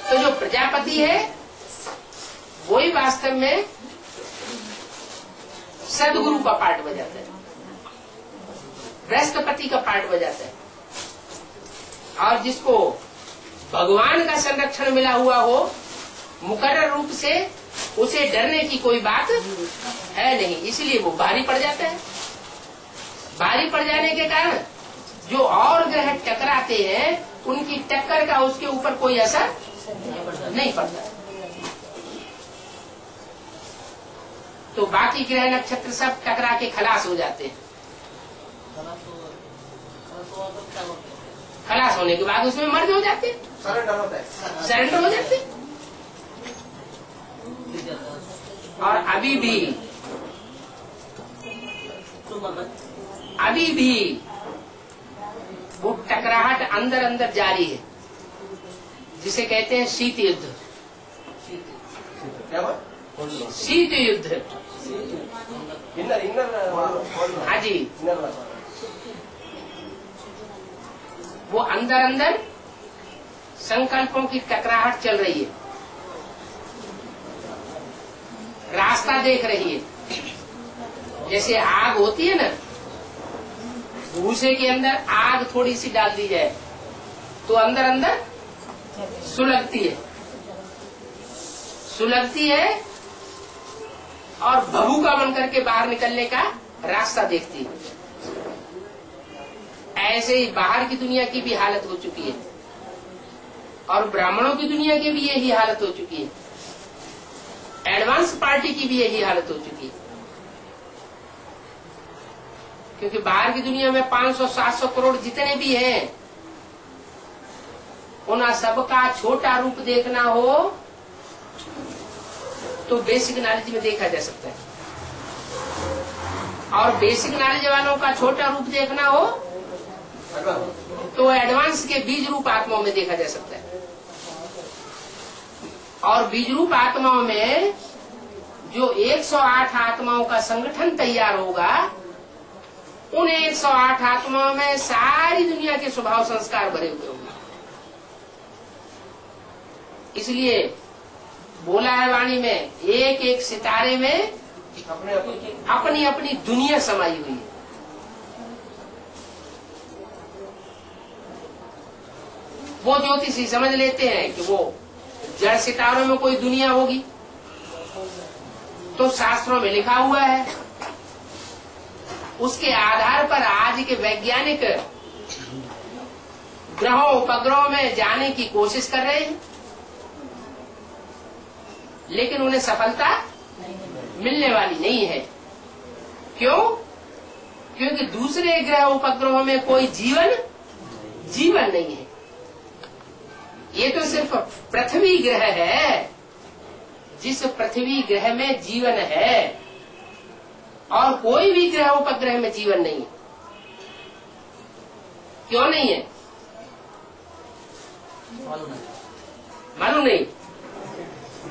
तो जो प्रजापति है वही वास्तव में सदगुरु का पार्ट बजाता है, बृहस्पति का पार्ट बजाता है। और जिसको भगवान का संरक्षण मिला हुआ हो मुकर्रर रूप से, उसे डरने की कोई बात है नहीं, इसलिए वो भारी पड़ जाता है। भारी पड़ जाने के कारण जो और ग्रह टकराते हैं उनकी टक्कर का उसके ऊपर कोई असर नहीं पड़ता। तो बाकी ग्रह नक्षत्र सब टकरा के खलास हो जाते हैं। खलास होने के बाद उसमें मर्ज हो जाते, सरेंडर होता है। सरेंडर हो जाते। और अभी भी वो टकराहट अंदर अंदर जारी है, जिसे कहते हैं शीत युद्ध। क्या बात? शीत युद्ध। इनर हाँ जी, इनर वो अंदर अंदर संकल्पों की टकराहट चल रही है, रास्ता देख रही है। जैसे आग होती है ना, भूसे के अंदर आग थोड़ी सी डाल दी जाए तो अंदर अंदर सुलगती है और भभूका बन करके बाहर निकलने का रास्ता देखती है। ऐसे ही बाहर की दुनिया की भी हालत हो चुकी है और ब्राह्मणों की दुनिया की भी यही हालत हो चुकी है। एडवांस पार्टी की भी यही हालत हो चुकी है, क्योंकि बाहर की दुनिया में 500-700 करोड़ जितने भी हैं, उन सबका छोटा रूप देखना हो तो बेसिक नॉलेज में देखा जा सकता है, और बेसिक नॉलेज वालों का छोटा रूप देखना हो तो एडवांस के बीज रूप आत्माओं में देखा जा सकता है। और बीज रूप आत्माओं में जो 108 आत्माओं का संगठन तैयार होगा, उन 108 आत्माओं में सारी दुनिया के स्वभाव संस्कार भरे हुए होंगे। इसलिए बोला है वाणी में, एक एक सितारे में अपनी अपनी दुनिया समाई हुई है। वो ज्योतिषी समझ लेते हैं कि वो जड़ सितारों में कोई दुनिया होगी। तो शास्त्रों में लिखा हुआ है, उसके आधार पर आज के वैज्ञानिक ग्रहों उपग्रहों में जाने की कोशिश कर रहे हैं, लेकिन उन्हें सफलता मिलने वाली नहीं है। क्यों? क्योंकि दूसरे ग्रह उपग्रहों में कोई जीवन नहीं है। ये तो सिर्फ पृथ्वी ग्रह है, जिस पृथ्वी ग्रह में जीवन है, और कोई भी ग्रह उपग्रह में जीवन नहीं है। क्यों नहीं है? मालूम नहीं?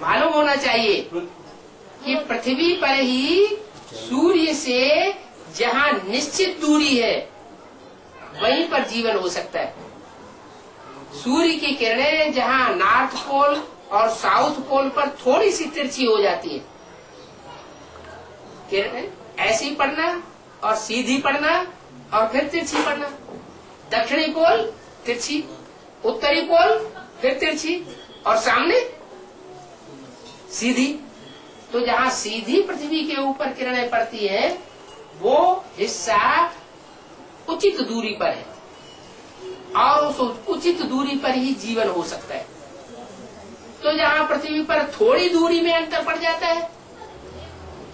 मालूम होना चाहिए कि पृथ्वी पर ही सूर्य से जहाँ निश्चित दूरी है वहीं पर जीवन हो सकता है। सूर्य की किरणें जहाँ नॉर्थ पोल और साउथ पोल पर थोड़ी सी तिरछी हो जाती है, किरणें ऐसी पड़ना और सीधी पड़ना और फिर तिरछी पड़ना, दक्षिणी पोल तिरछी, उत्तरी पोल फिर तिरछी और सामने सीधी। तो जहाँ सीधी पृथ्वी के ऊपर किरणें पड़ती हैं वो हिस्सा उचित दूरी पर है, और उस उचित दूरी पर ही जीवन हो सकता है। तो जहाँ पृथ्वी पर थोड़ी दूरी में अंतर पड़ जाता है,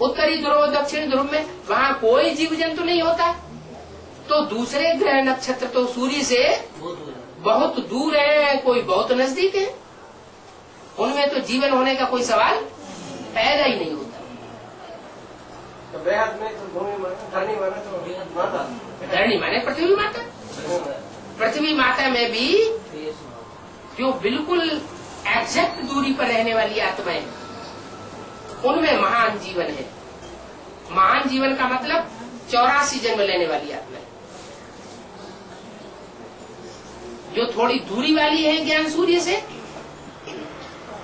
उत्तरी ध्रुव दक्षिणी ध्रुव में, वहाँ कोई जीव जंतु नहीं होता। तो दूसरे ग्रह नक्षत्र तो सूर्य से बहुत दूर है, कोई बहुत नजदीक है, उनमें तो जीवन होने का कोई सवाल पैदा ही नहीं होता। तो बेहद में तो धरनी माने तो माता, धरनी माने पृथ्वी माता। पृथ्वी माता में भी जो बिल्कुल एग्जैक्ट दूरी पर रहने वाली आत्माएं, उनमें महान जीवन है। महान जीवन का मतलब 84 जन्म लेने वाली आत्माएं। जो थोड़ी दूरी वाली है ज्ञान सूर्य से,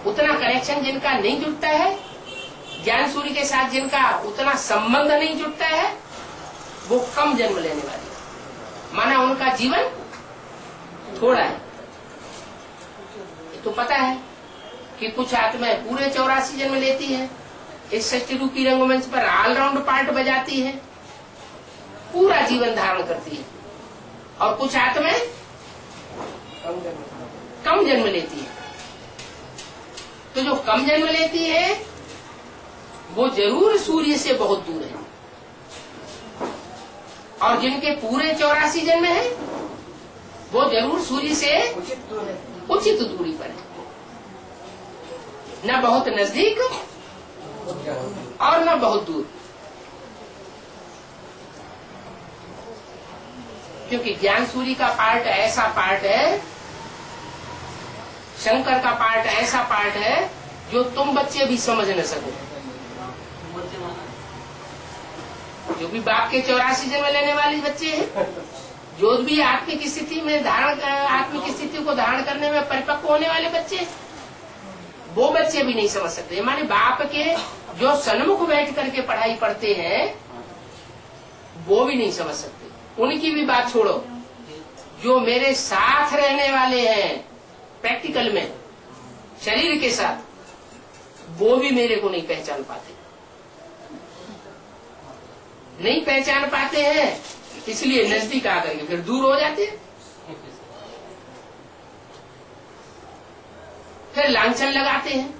उतना कनेक्शन जिनका नहीं जुड़ता है, ज्ञान सूर्य के साथ जिनका उतना संबंध नहीं जुड़ता है, वो कम जन्म लेने वाली है। माना उनका जीवन थोड़ा है। तो पता है कि कुछ आत्माएं पूरे 84 जन्म लेती है, इस षष्ठी रूपी रंगमंच पर ऑलराउंड पार्ट बजाती है, पूरा जीवन धारण करती है, और कुछ आत्माएं कम जन्म लेती है। तो जो कम जन्म लेती है वो जरूर सूर्य से बहुत दूर है, और जिनके पूरे 84 जन्म है वो जरूर सूर्य से उचित दूरी पर है, न बहुत नजदीक और न बहुत दूर। क्योंकि ज्ञान सूर्य का पार्ट ऐसा पार्ट है, शंकर का पार्ट ऐसा पार्ट है जो तुम बच्चे भी समझ न सको। जो भी बाप के 84 जन्म लेने वाले बच्चे हैं, जो भी आत्मिक स्थिति में आत्मिक स्थिति को धारण करने में परिपक्व होने वाले बच्चे, वो बच्चे भी नहीं समझ सकते। माने बाप के जो सन्मुख बैठ करके पढ़ाई पढ़ते हैं वो भी नहीं समझ सकते। उनकी भी बात छोड़ो, जो मेरे साथ रहने वाले हैं प्रैक्टिकल में शरीर के साथ, वो भी मेरे को नहीं पहचान पाते। नहीं पहचान पाते हैं, इसलिए नजदीक आकर के फिर दूर हो जाते हैं। फिर लांछन लगाते हैं,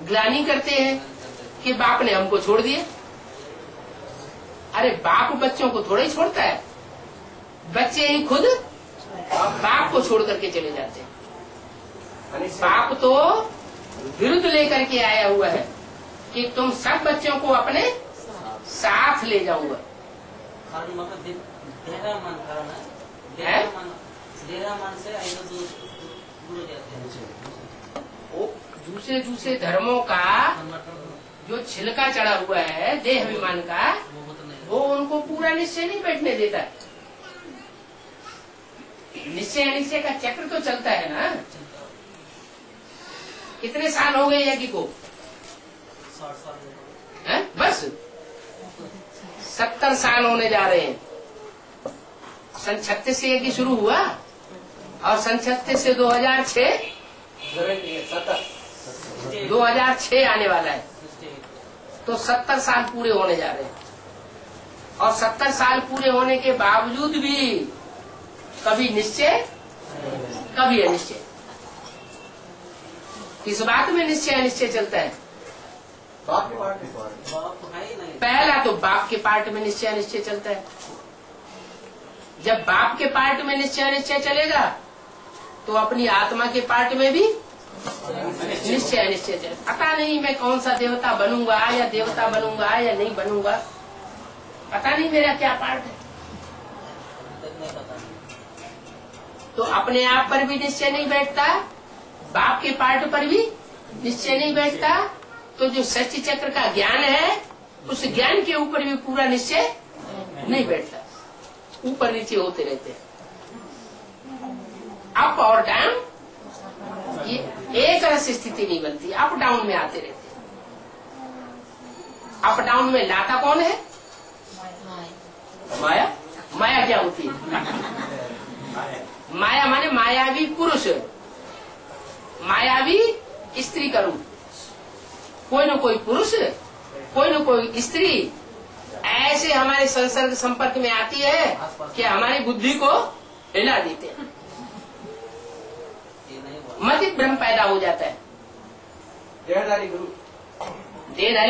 ग्लानि करते हैं कि बाप ने हमको छोड़ दिया। अरे बाप बच्चों को थोड़ा ही छोड़ता है, बच्चे ही खुद बाप को छोड़ करके चले जाते हैं। बाप तो विरुद्ध लेकर के आया हुआ है कि तुम सब बच्चों को अपने साथ ले जाऊंगा। दूसरे धर्मों का जो छिलका चढ़ा हुआ है देह अभिमान का, वो उनको पूरा निश्चय नहीं बैठने देता। निश्चय का चक्र तो चलता है ना। कितने साल हो गए यज्ञ को? 60 साल। बस 70 साल होने जा रहे हैं। सन 36 से यज्ञ शुरू हुआ, और सन 36 से 2006 2006 आने वाला है, तो 70 साल पूरे होने जा रहे हैं। और 70 साल पूरे होने के बावजूद भी कभी निश्चय कभी अनिश्चय। किस बात में निश्चय अनिश्चय चलता है? बाप है ही नहीं। पहला तो बाप के पार्ट में निश्चय अनिश्चय चलता है। जब बाप के पार्ट में निश्चय अनिश्चय चलेगा तो अपनी आत्मा के पार्ट में भी निश्चय अनिश्चय चलेगा। पता नहीं मैं कौन सा देवता बनूंगा या देवता बनूंगा या नहीं बनूंगा, पता नहीं मेरा क्या पार्ट है। तो अपने आप पर भी निश्चय नहीं बैठता, बाप के पार्ट पर भी निश्चय नहीं बैठता, तो जो सच्ची चक्र का ज्ञान है उस ज्ञान के ऊपर भी पूरा निश्चय नहीं बैठता, ऊपर नीचे होते रहते हैं। अप और डाउन, ये एक रस स्थिति नहीं बनती, अप डाउन में आते रहते हैं। अप डाउन में लाता कौन है? माया। माया क्या होती है? माया माने मायावी पुरुष, मायावी स्त्री का रूप। कोई न कोई पुरुष, कोई न कोई स्त्री ऐसे हमारे संसर्ग संपर्क में आती है कि हमारी बुद्धि को हिला देते हैं, मति भ्रम पैदा हो जाता है। देहधारी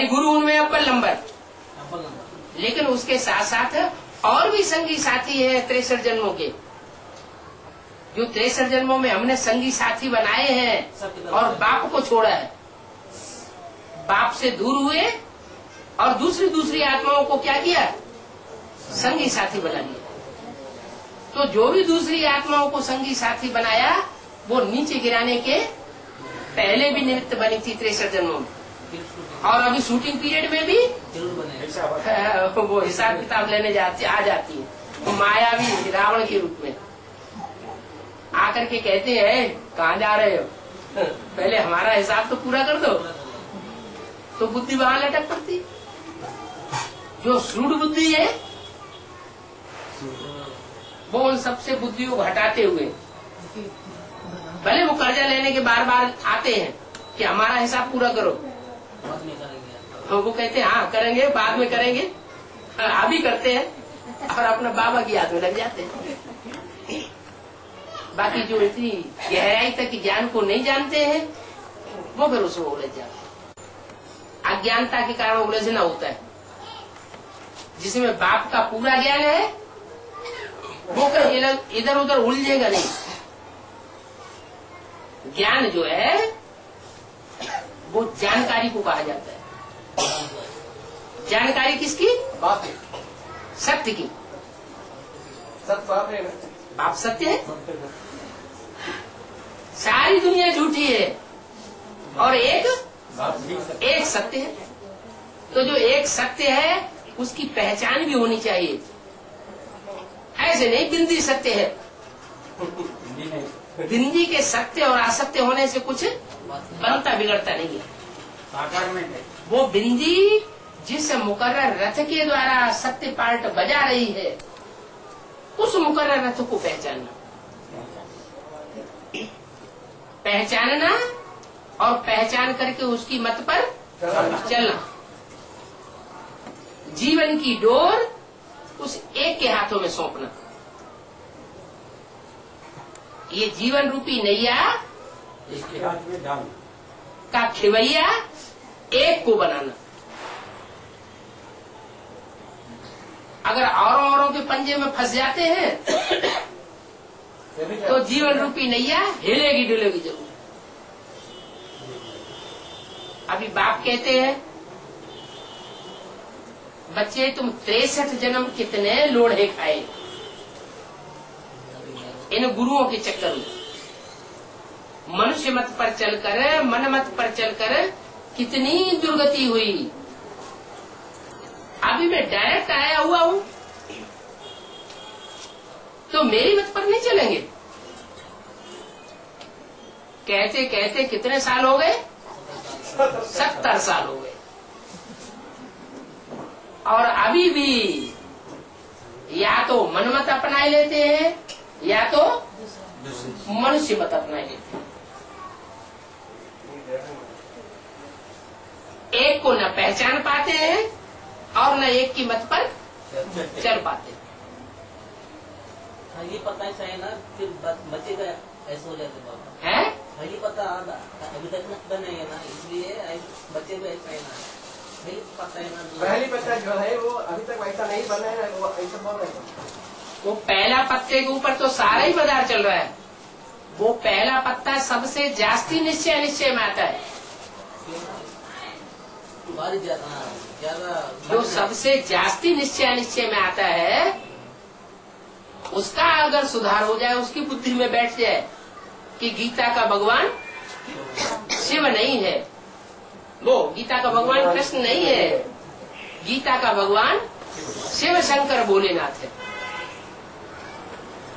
गुरु उनमें अव्वल नंबर, लेकिन उसके साथ साथ और भी संगी साथी है 63 जन्मों के, जो 63 जन्मों में हमने संगी साथी बनाए हैं और बाप को छोड़ा है, बाप से दूर हुए और दूसरी आत्माओं को क्या किया? संगी साथी बना लिया। तो जो भी दूसरी आत्माओं को संगी साथी बनाया वो नीचे गिराने के पहले भी निमित्त बनी थी 63 जन्मों में, और अभी शूटिंग पीरियड में भी वो हिसाब किताब लेने आ जाती है। वो मायावी रावण के रूप में आकर के कहते हैं कहाँ जा रहे हो, पहले हमारा हिसाब तो पूरा कर दो, तो बुद्धि वहां लटक पड़ती। जो श्रूढ़ बुद्धि है वो उन सबसे बुद्धियों को हटाते हुए, भले वो कर्जा लेने के बार बार आते हैं कि हमारा हिसाब पूरा करो, तो वो कहते हैं हाँ करेंगे, बाद में करेंगे, अभी करते हैं, और अपना बाबा की याद में लग जाते हैं। बाकी जो इतनी गहराई तक ज्ञान को नहीं जानते हैं वो फिर उसमें उलझ जाते हैं। अज्ञानता के कारण उलझना होता है। जिसमें बाप का पूरा ज्ञान है वो कहीं इधर उधर उलझेगा नहीं। ज्ञान जो है वो जानकारी को कहा जाता है। जानकारी किसकी? बाप है। सत्य की। सत्य बाप है ना? बाप सत्य है, सारी दुनिया झूठी है और एक सत्य है। तो जो एक सत्य है उसकी पहचान भी होनी चाहिए। ऐसे नहीं बिंदी सत्य है, बिंदी के सत्य और असत्य होने से कुछ बनता बिगड़ता नहीं है। वो बिंदी जिस मुकर्रर रथ के द्वारा सत्य पार्ट बजा रही है उस मुकर्रर रथ को पहचानना और पहचान करके उसकी मत पर चलना। जीवन की डोर उस एक के हाथों में सौंपना। ये जीवन रूपी नैया इसके हाथ में डाल का खिवैया एक को बनाना। अगर औरों के पंजे में फंस जाते हैं तो जीवन रूपी नैया हिलेगी डुलेगी जरूर। अभी बाप कहते हैं बच्चे तुम 63 जन्म कितने लोढ़े खाए इन गुरुओं के चक्कर में। मनुष्य मत पर चलकर, मन मत पर चलकर कितनी दुर्गति हुई। अभी मैं डायरेक्ट आया हुआ हूँ तो मेरी मत पर नहीं चलेंगे। कहते कहते कितने साल हो गए? 70 साल हो गए। और अभी भी या तो मनमत अपनाए लेते हैं या तो मनुष्य मत अपना लेते हैं। एक को न पहचान पाते हैं और न एक की मत पर चल पाते हैं। ये पता है चाहिए ना, फिर बच्चे का ऐसा हो जाते बाबा है ये पता अभी तक नहीं है ना, इसलिए बच्चे को ऐसा है ना, नहीं पता है ना। पहली बच्चा जो है वो अभी तक वैसा नहीं बना है, वो ऐसा बोल रहे हैं। वो पहला पत्ते के ऊपर तो सारा ही बाजार चल रहा है। वो पहला पत्ता सबसे जास्ती निश्चय में आता है। जो सबसे जास्ती निश्चय में आता है, उसका अगर सुधार हो जाए, उसकी बुद्धि में बैठ जाए कि गीता का भगवान शिव नहीं है, वो गीता का भगवान कृष्ण नहीं है, गीता का भगवान शिव शंकर भोलेनाथ है,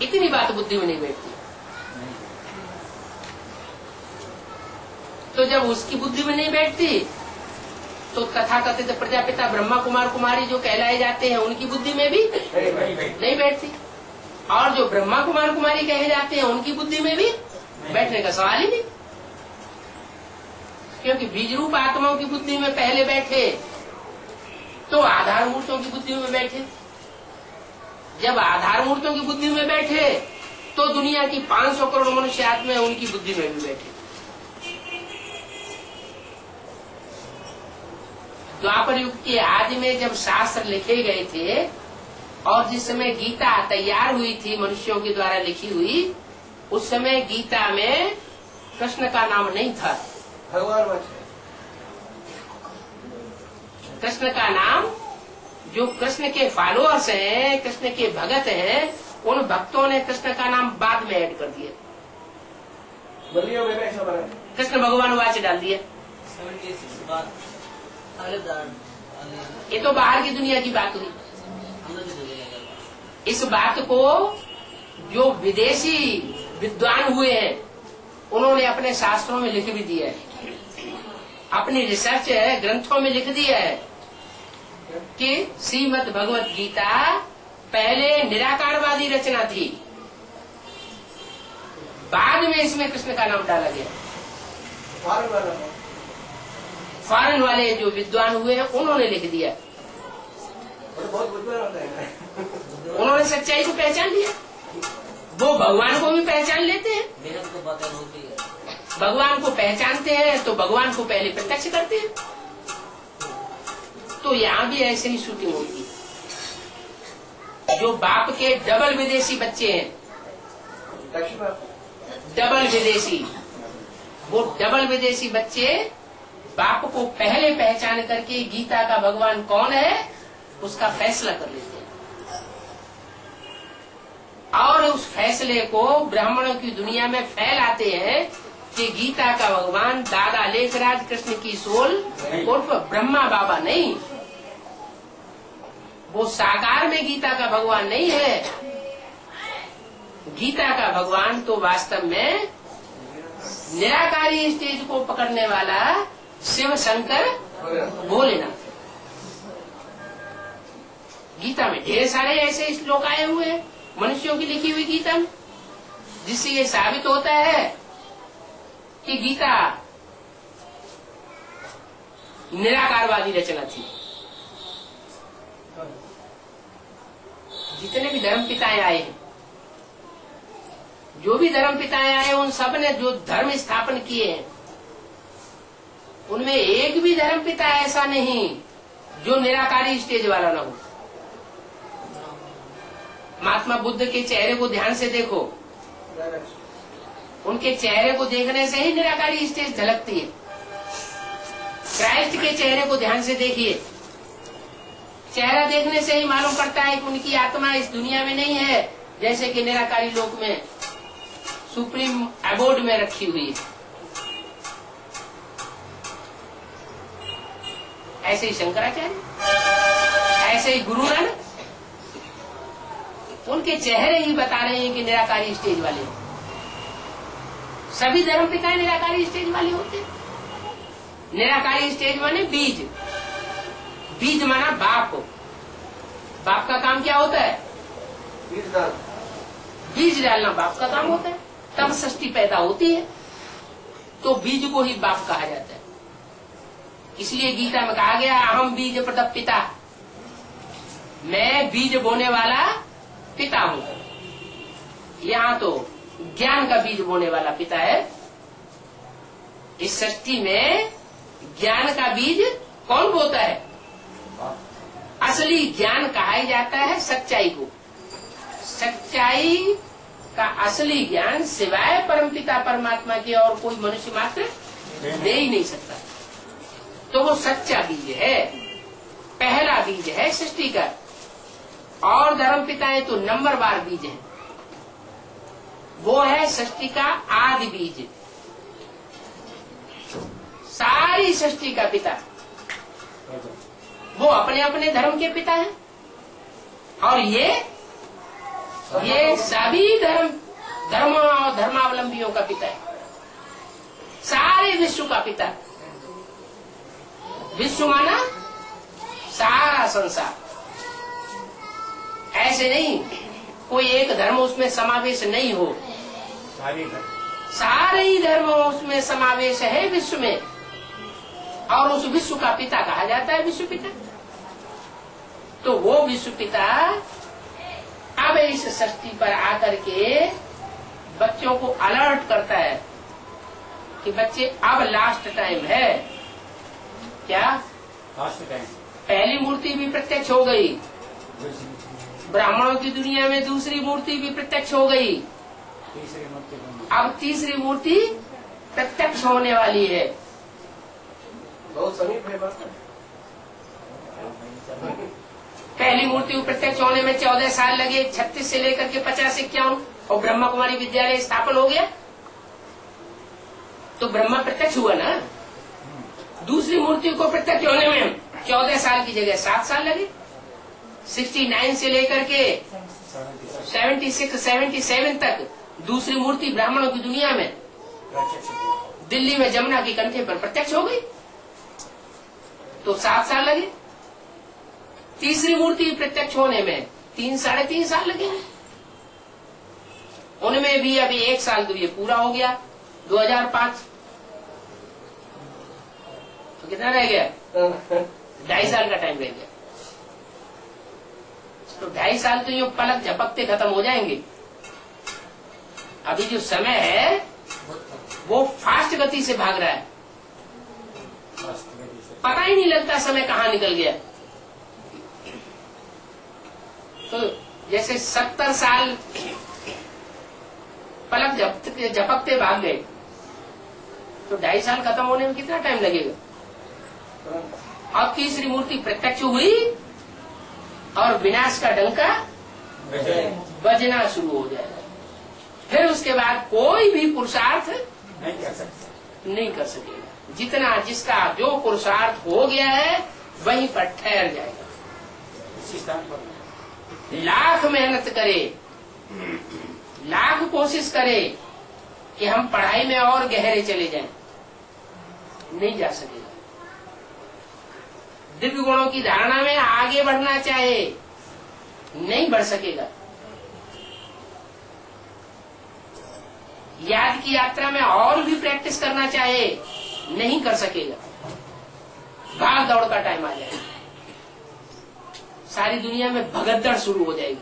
इतनी बात बुद्धि में नहीं बैठती। तो जब उसकी बुद्धि में नहीं बैठती तो तथाकथित प्रजापिता ब्रह्मा कुमार कुमारी जो कहलाए जाते हैं उनकी बुद्धि में भी नहीं बैठती, और जो ब्रह्मा कुमार कुमारी कहे जाते हैं उनकी बुद्धि में भी बैठने का सवाल ही नहीं। क्योंकि बीज रूप आत्माओं की बुद्धि में पहले बैठे तो आधार मूर्तों की बुद्धि में बैठे। जब आधार मूर्तों की बुद्धि में बैठे तो दुनिया की 500 करोड़ मनुष्य आत्मा उनकी बुद्धि में भी बैठे। द्वापर युग के आदि में जब शास्त्र लिखे गए थे और जिस समय गीता तैयार हुई थी मनुष्यों के द्वारा लिखी हुई, उस समय गीता में कृष्ण का नाम नहीं था। भगवान कृष्ण का नाम जो कृष्ण के फॉलोअर्स हैं, कृष्ण के भगत हैं, उन भक्तों ने कृष्ण का नाम बाद में ऐड कर दिया। बलियों में ऐसा बना कृष्ण भगवान वाच डाल दिया। ये तो बाहर की दुनिया की बात हुई। इस बात को जो विदेशी विद्वान हुए हैं उन्होंने अपने शास्त्रों में लिख भी दिया है, अपनी रिसर्च ग्रंथों में लिख दिया है कि श्रीमद् भगवत गीता पहले निराकारवादी रचना थी, बाद में इसमें कृष्ण का नाम डाला गया। फॉरेन वाले जो विद्वान हुए हैं उन्होंने लिख दिया, बहुत बुद्धिमान होते हैं। उन्होंने सच्चाई को पहचान लिया। वो भगवान को भी पहचान लेते हैं, भगवान को पहचानते हैं तो भगवान को पहले प्रत्यक्ष करते हैं। तो यहाँ भी ऐसे ही शूटिंग होती है। जो बाप के डबल विदेशी बच्चे हैं, डबल विदेशी, वो डबल विदेशी बच्चे बाप को पहले पहचान करके गीता का भगवान कौन है उसका फैसला कर लेते हैं, और उस फैसले को ब्राह्मणों की दुनिया में फैलाते हैं कि गीता का भगवान दादा लेखराज कृष्ण की सोल उर्फ ब्रह्मा बाबा नहीं, वो साकार में गीता का भगवान नहीं है। गीता का भगवान तो वास्तव में निराकारी स्टेज को पकड़ने वाला शिव शंकर भोलेनाथ। गीता में ढेर सारे ऐसे श्लोक आए हुए हैं मनुष्यों की लिखी हुई गीता में, जिससे ये साबित होता है कि गीता निराकारवादी रचना थी। जितने भी धर्म पिताएं आए हैं, जो भी धर्म पिताएं आए, उन सब ने जो धर्म स्थापन किए हैं उनमें एक भी धर्म पिता ऐसा नहीं जो निराकारी स्टेज वाला न हो। महात्मा बुद्ध के चेहरे को ध्यान से देखो, उनके चेहरे को देखने से ही निराकारी स्टेज झलकती है। क्राइस्ट के चेहरे को ध्यान से देखिए, चेहरा देखने से ही मालूम पड़ता है कि उनकी आत्मा इस दुनिया में नहीं है, जैसे कि निराकारी लोक में सुप्रीम अबोर्ड में रखी हुई है। ऐसे ही शंकराचार्य, ऐसे ही गुरु नानक, उनके चेहरे ही बता रहे हैं कि निराकारी स्टेज वाले हैं। सभी धर्म पिता निराकारी स्टेज वाले होते हैं। निराकारी स्टेज माने बीज, बीज माना बाप। बाप का काम क्या होता है? बीज डालना बाप का काम होता है। तब षष्ठी पैदा होती है। तो बीज को ही बाप कहा जाता है। इसलिए गीता में कहा गया अहम बीज प्रदप पिता, मैं बीज बोने वाला पिता हूं। यहाँ तो ज्ञान का बीज बोने वाला पिता है। इस सृष्टि में ज्ञान का बीज कौन बोता है? असली ज्ञान कहा जाता है सच्चाई को। सच्चाई का असली ज्ञान सिवाय परमपिता परमात्मा के और कोई मनुष्य मात्र दे ही नहीं सकता। तो वो सच्चा बीज है, पहला बीज है सृष्टि का। और धर्म पिताएं तो नंबरवार बीज है। वो है सृष्टि का आदि बीज, सारी सृष्टि का पिता। वो अपने अपने धर्म के पिता हैं। और ये सभी धर्म और धर्मावलंबियों का पिता है, सारे विश्व का पिता। विश्व माना सारा संसार। ऐसे नहीं कोई एक धर्म उसमें समावेश नहीं हो, सारे ही धर्म उसमें समावेश है विश्व में। और उस विश्व का पिता कहा जाता है विश्व पिता। तो वो विश्व पिता अब इस सृष्टि पर आकर के बच्चों को अलर्ट करता है कि बच्चे अब लास्ट टाइम है। क्या लास्ट टाइम? पहली मूर्ति भी प्रत्यक्ष हो गई, ब्राह्मणों की दुनिया में दूसरी मूर्ति भी प्रत्यक्ष हो गई, तीसरी मूर्ति अब तीसरी मूर्ति प्रत्यक्ष होने वाली है। बहुत समीप है बात। पहली मूर्ति प्रत्यक्ष होने में 14 साल लगे, 36 से लेकर के 50-51, और ब्रह्मा कुमारी विद्यालय स्थापन हो गया। तो ब्रह्मा प्रत्यक्ष हुआ ना। दूसरी मूर्ति को प्रत्यक्ष होने में 14 साल की जगह 7 साल लगे। 69 से लेकर के 76-77 तक दूसरी मूर्ति ब्राह्मणों की दुनिया में दिल्ली में जमुना के कंठे पर प्रत्यक्ष हो गई। तो 7 साल लगे। तीसरी मूर्ति प्रत्यक्ष होने में 3-3.5 साल लगेंगे। उनमें भी अभी 1 साल तो ये पूरा हो गया, 2005। तो कितना रह गया? 2.5 साल का टाइम रह गया। तो 2.5 साल तो ये पलक झपकते खत्म हो जाएंगे। अभी जो समय है वो फास्ट गति से भाग रहा है, पता ही नहीं लगता समय कहाँ निकल गया। तो जैसे 70 साल पलक झपकते भाग गए, तो 2.5 साल खत्म होने में कितना टाइम लगेगा? अब तीसरी मूर्ति प्रत्यक्ष हुई और विनाश का डंका बजना शुरू हो जाएगा। फिर उसके बाद कोई भी पुरुषार्थ नहीं कर सकेगा। जितना जिसका जो पुरुषार्थ हो गया है वहीं पर ठहर जाएगा। इसी स्थान पर लाख मेहनत करे, लाख कोशिश करे कि हम पढ़ाई में और गहरे चले जाएं, नहीं जा सकेगा। दिव्य गुणों की धारणा में आगे बढ़ना चाहे, नहीं बढ़ सकेगा। याद की यात्रा में और भी प्रैक्टिस करना चाहे, नहीं कर सकेगा। भाग दौड़ का टाइम आ जाएगा, सारी दुनिया में भगदड़ शुरू हो जाएगी।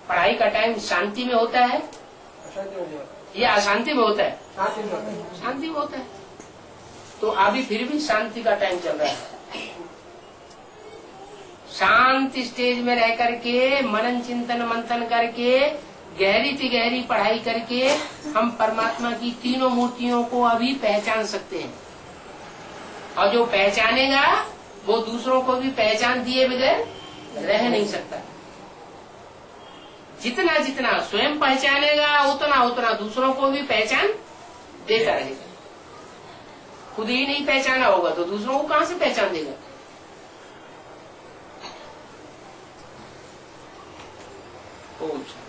पढ़ाई का टाइम शांति में होता है या अशांति में होता है? शांति में होता है। तो अभी फिर भी शांति का टाइम चल रहा है। शांति स्टेज में रह करके मनन चिंतन मंथन करके गहरी से गहरी पढ़ाई करके हम परमात्मा की तीनों मूर्तियों को अभी पहचान सकते हैं। और जो पहचानेगा वो दूसरों को भी पहचान दिए बगैर रह नहीं सकता। जितना जितना स्वयं पहचानेगा उतना उतना दूसरों को भी पहचान देता रहेगा। खुद ही नहीं पहचाना होगा तो दूसरों को कहां से पहचान देगा? ओम शांति।